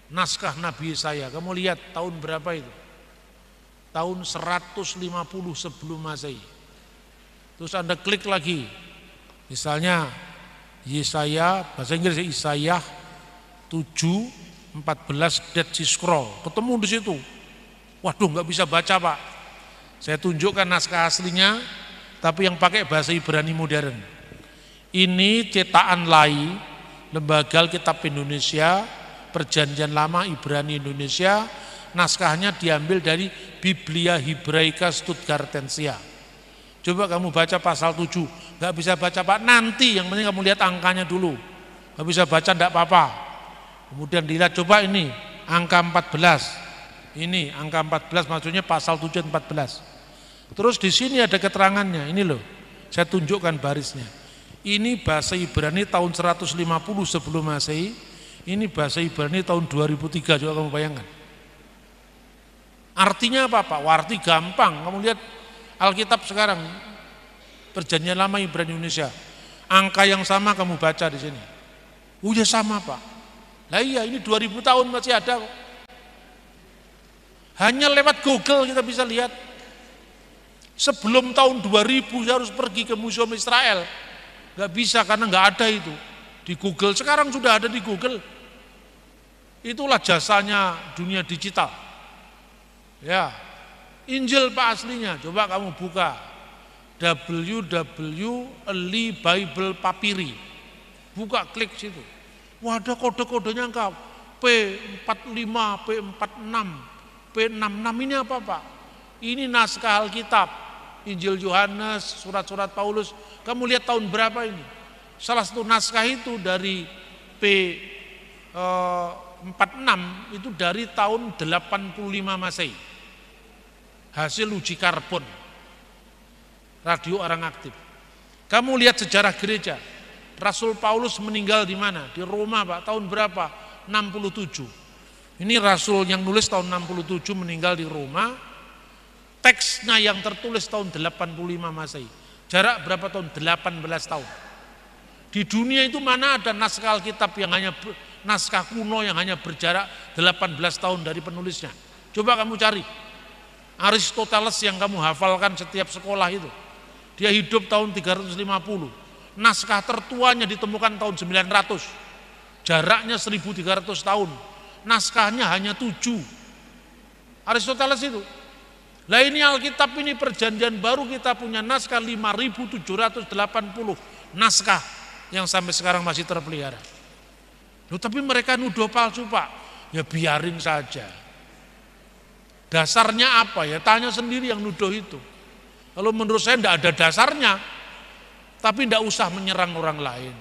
Naskah Nabi Yesaya. Kamu lihat tahun berapa itu? Tahun 150 sebelum Masehi. Terus Anda klik lagi. Misalnya Yesaya, bahasa Inggris Yesaya 7:14 Dead Sea Scroll. Ketemu di situ. Waduh, nggak bisa baca Pak. Saya tunjukkan naskah aslinya, tapi yang pakai bahasa Ibrani modern. Ini cetakan Lai, Lembaga Alkitab Indonesia, Perjanjian Lama Ibrani Coba kamu baca pasal 7, nggak bisa baca Pak, nanti yang penting kamu lihat angkanya dulu. Nggak bisa baca enggak apa-apa. Kemudian dilihat, coba ini angka 14. Ini angka 14 maksudnya pasal 7 14. Terus di sini ada keterangannya, ini loh. Saya tunjukkan barisnya. Ini bahasa Ibrani tahun 150 sebelum Masehi. Ini bahasa Ibrani tahun 2003, coba kamu bayangkan. Artinya apa Pak? Arti gampang. Kamu lihat Alkitab sekarang, Perjanjian Lama Ibrani Indonesia. Angka yang sama kamu baca di sini. Oh ya sama Pak. Lah iya, ini 2000 tahun masih ada kok. Hanya lewat Google kita bisa lihat. Sebelum tahun 2000 saya harus pergi ke Museum Israel. Gak bisa karena gak ada itu. Di Google, sekarang sudah ada di Google. Itulah jasanya dunia digital. Ya, Injil Pak aslinya, coba kamu buka. www Early Bible Papyri. Buka, klik situ. Wah, ada kode-kodenya engkau. P45, P46, P66, ini apa Pak? Ini naskah Alkitab. Injil Yohanes, surat-surat Paulus, kamu lihat tahun berapa ini? Salah satu naskah itu dari P46 itu dari tahun 85 Masehi. Hasil uji karbon, radio orang aktif. Kamu lihat sejarah gereja. Rasul Paulus meninggal di mana? Di Roma Pak, tahun berapa? 67. Ini Rasul yang nulis tahun 67 meninggal di Roma. Teksnya yang tertulis tahun 85 Masehi. Jarak berapa tahun? 18 tahun. Di dunia itu mana ada naskah Alkitab yang hanya naskah kuno yang hanya berjarak 18 tahun dari penulisnya. Coba kamu cari. Aristoteles yang kamu hafalkan setiap sekolah itu. Dia hidup tahun 350. Naskah tertuanya ditemukan tahun 900. Jaraknya 1300 tahun. Naskahnya hanya 7. Aristoteles itu. Lah ini Alkitab ini perjanjian baru kita punya naskah 5780 naskah yang sampai sekarang masih terpelihara. Loh, tapi mereka nuduh palsu Pak. Ya biarin saja. Dasarnya apa ya? Tanya sendiri yang nuduh itu. Kalau menurut saya tidak ada dasarnya, tapi tidak usah menyerang orang lain.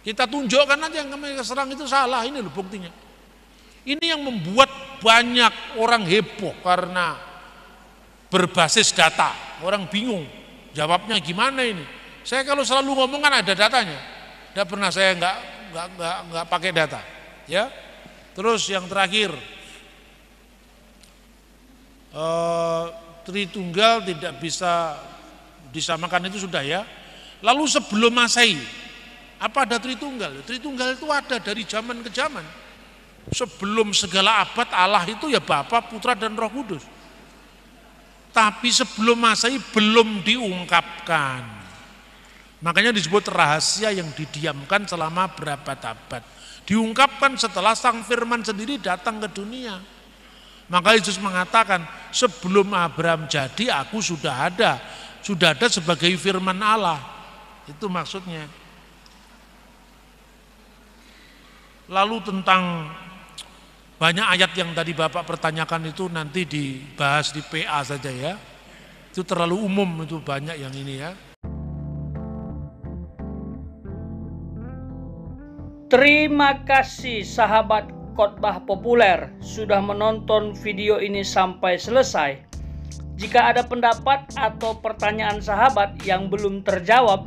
Kita tunjukkan aja yang kami serang itu salah, ini loh buktinya. Ini yang membuat banyak orang heboh karena berbasis data. Orang bingung, jawabnya gimana ini? Saya kalau selalu ngomong kan ada datanya. Tidak pernah saya nggak pakai data. Ya. Terus yang terakhir, Tritunggal tidak bisa disamakan itu sudah ya. Lalu sebelum Masehi, apa ada Tritunggal? Tritunggal itu ada dari zaman ke zaman. Sebelum segala abad Allah itu ya Bapa, Putra dan Roh Kudus. Tapi sebelum Masehi belum diungkapkan. Makanya disebut rahasia yang didiamkan selama berabad-abad. Diungkapkan setelah Sang Firman sendiri datang ke dunia. Maka Yesus mengatakan, sebelum Abraham jadi aku sudah ada. Sudah ada sebagai firman Allah. Itu maksudnya. Lalu tentang banyak ayat yang tadi Bapak pertanyakan itu nanti dibahas di PA saja ya. Itu terlalu umum, itu banyak yang ini ya. Terima kasih sahabat Khotbah Populer sudah menonton video ini sampai selesai. Jika ada pendapat atau pertanyaan sahabat yang belum terjawab,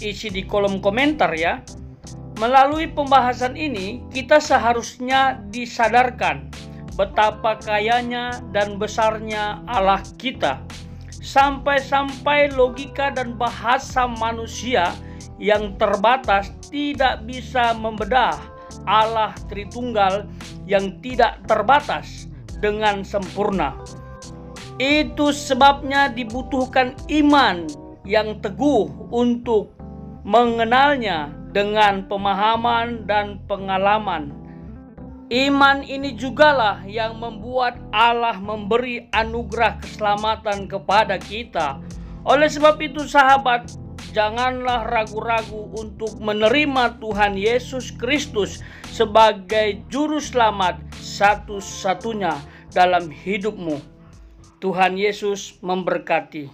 isi di kolom komentar ya. Melalui pembahasan ini, kita seharusnya disadarkan betapa kayanya dan besarnya Allah kita. Sampai-sampai logika dan bahasa manusia yang terbatas tidak bisa membedah Allah Tritunggal yang tidak terbatas dengan sempurna. Itu sebabnya dibutuhkan iman yang teguh untuk mengenalnya dengan pemahaman dan pengalaman. Iman ini jugalah yang membuat Allah memberi anugerah keselamatan kepada kita. Oleh sebab itu sahabat, janganlah ragu-ragu untuk menerima Tuhan Yesus Kristus sebagai juru selamat satu-satunya dalam hidupmu. Tuhan Yesus memberkati.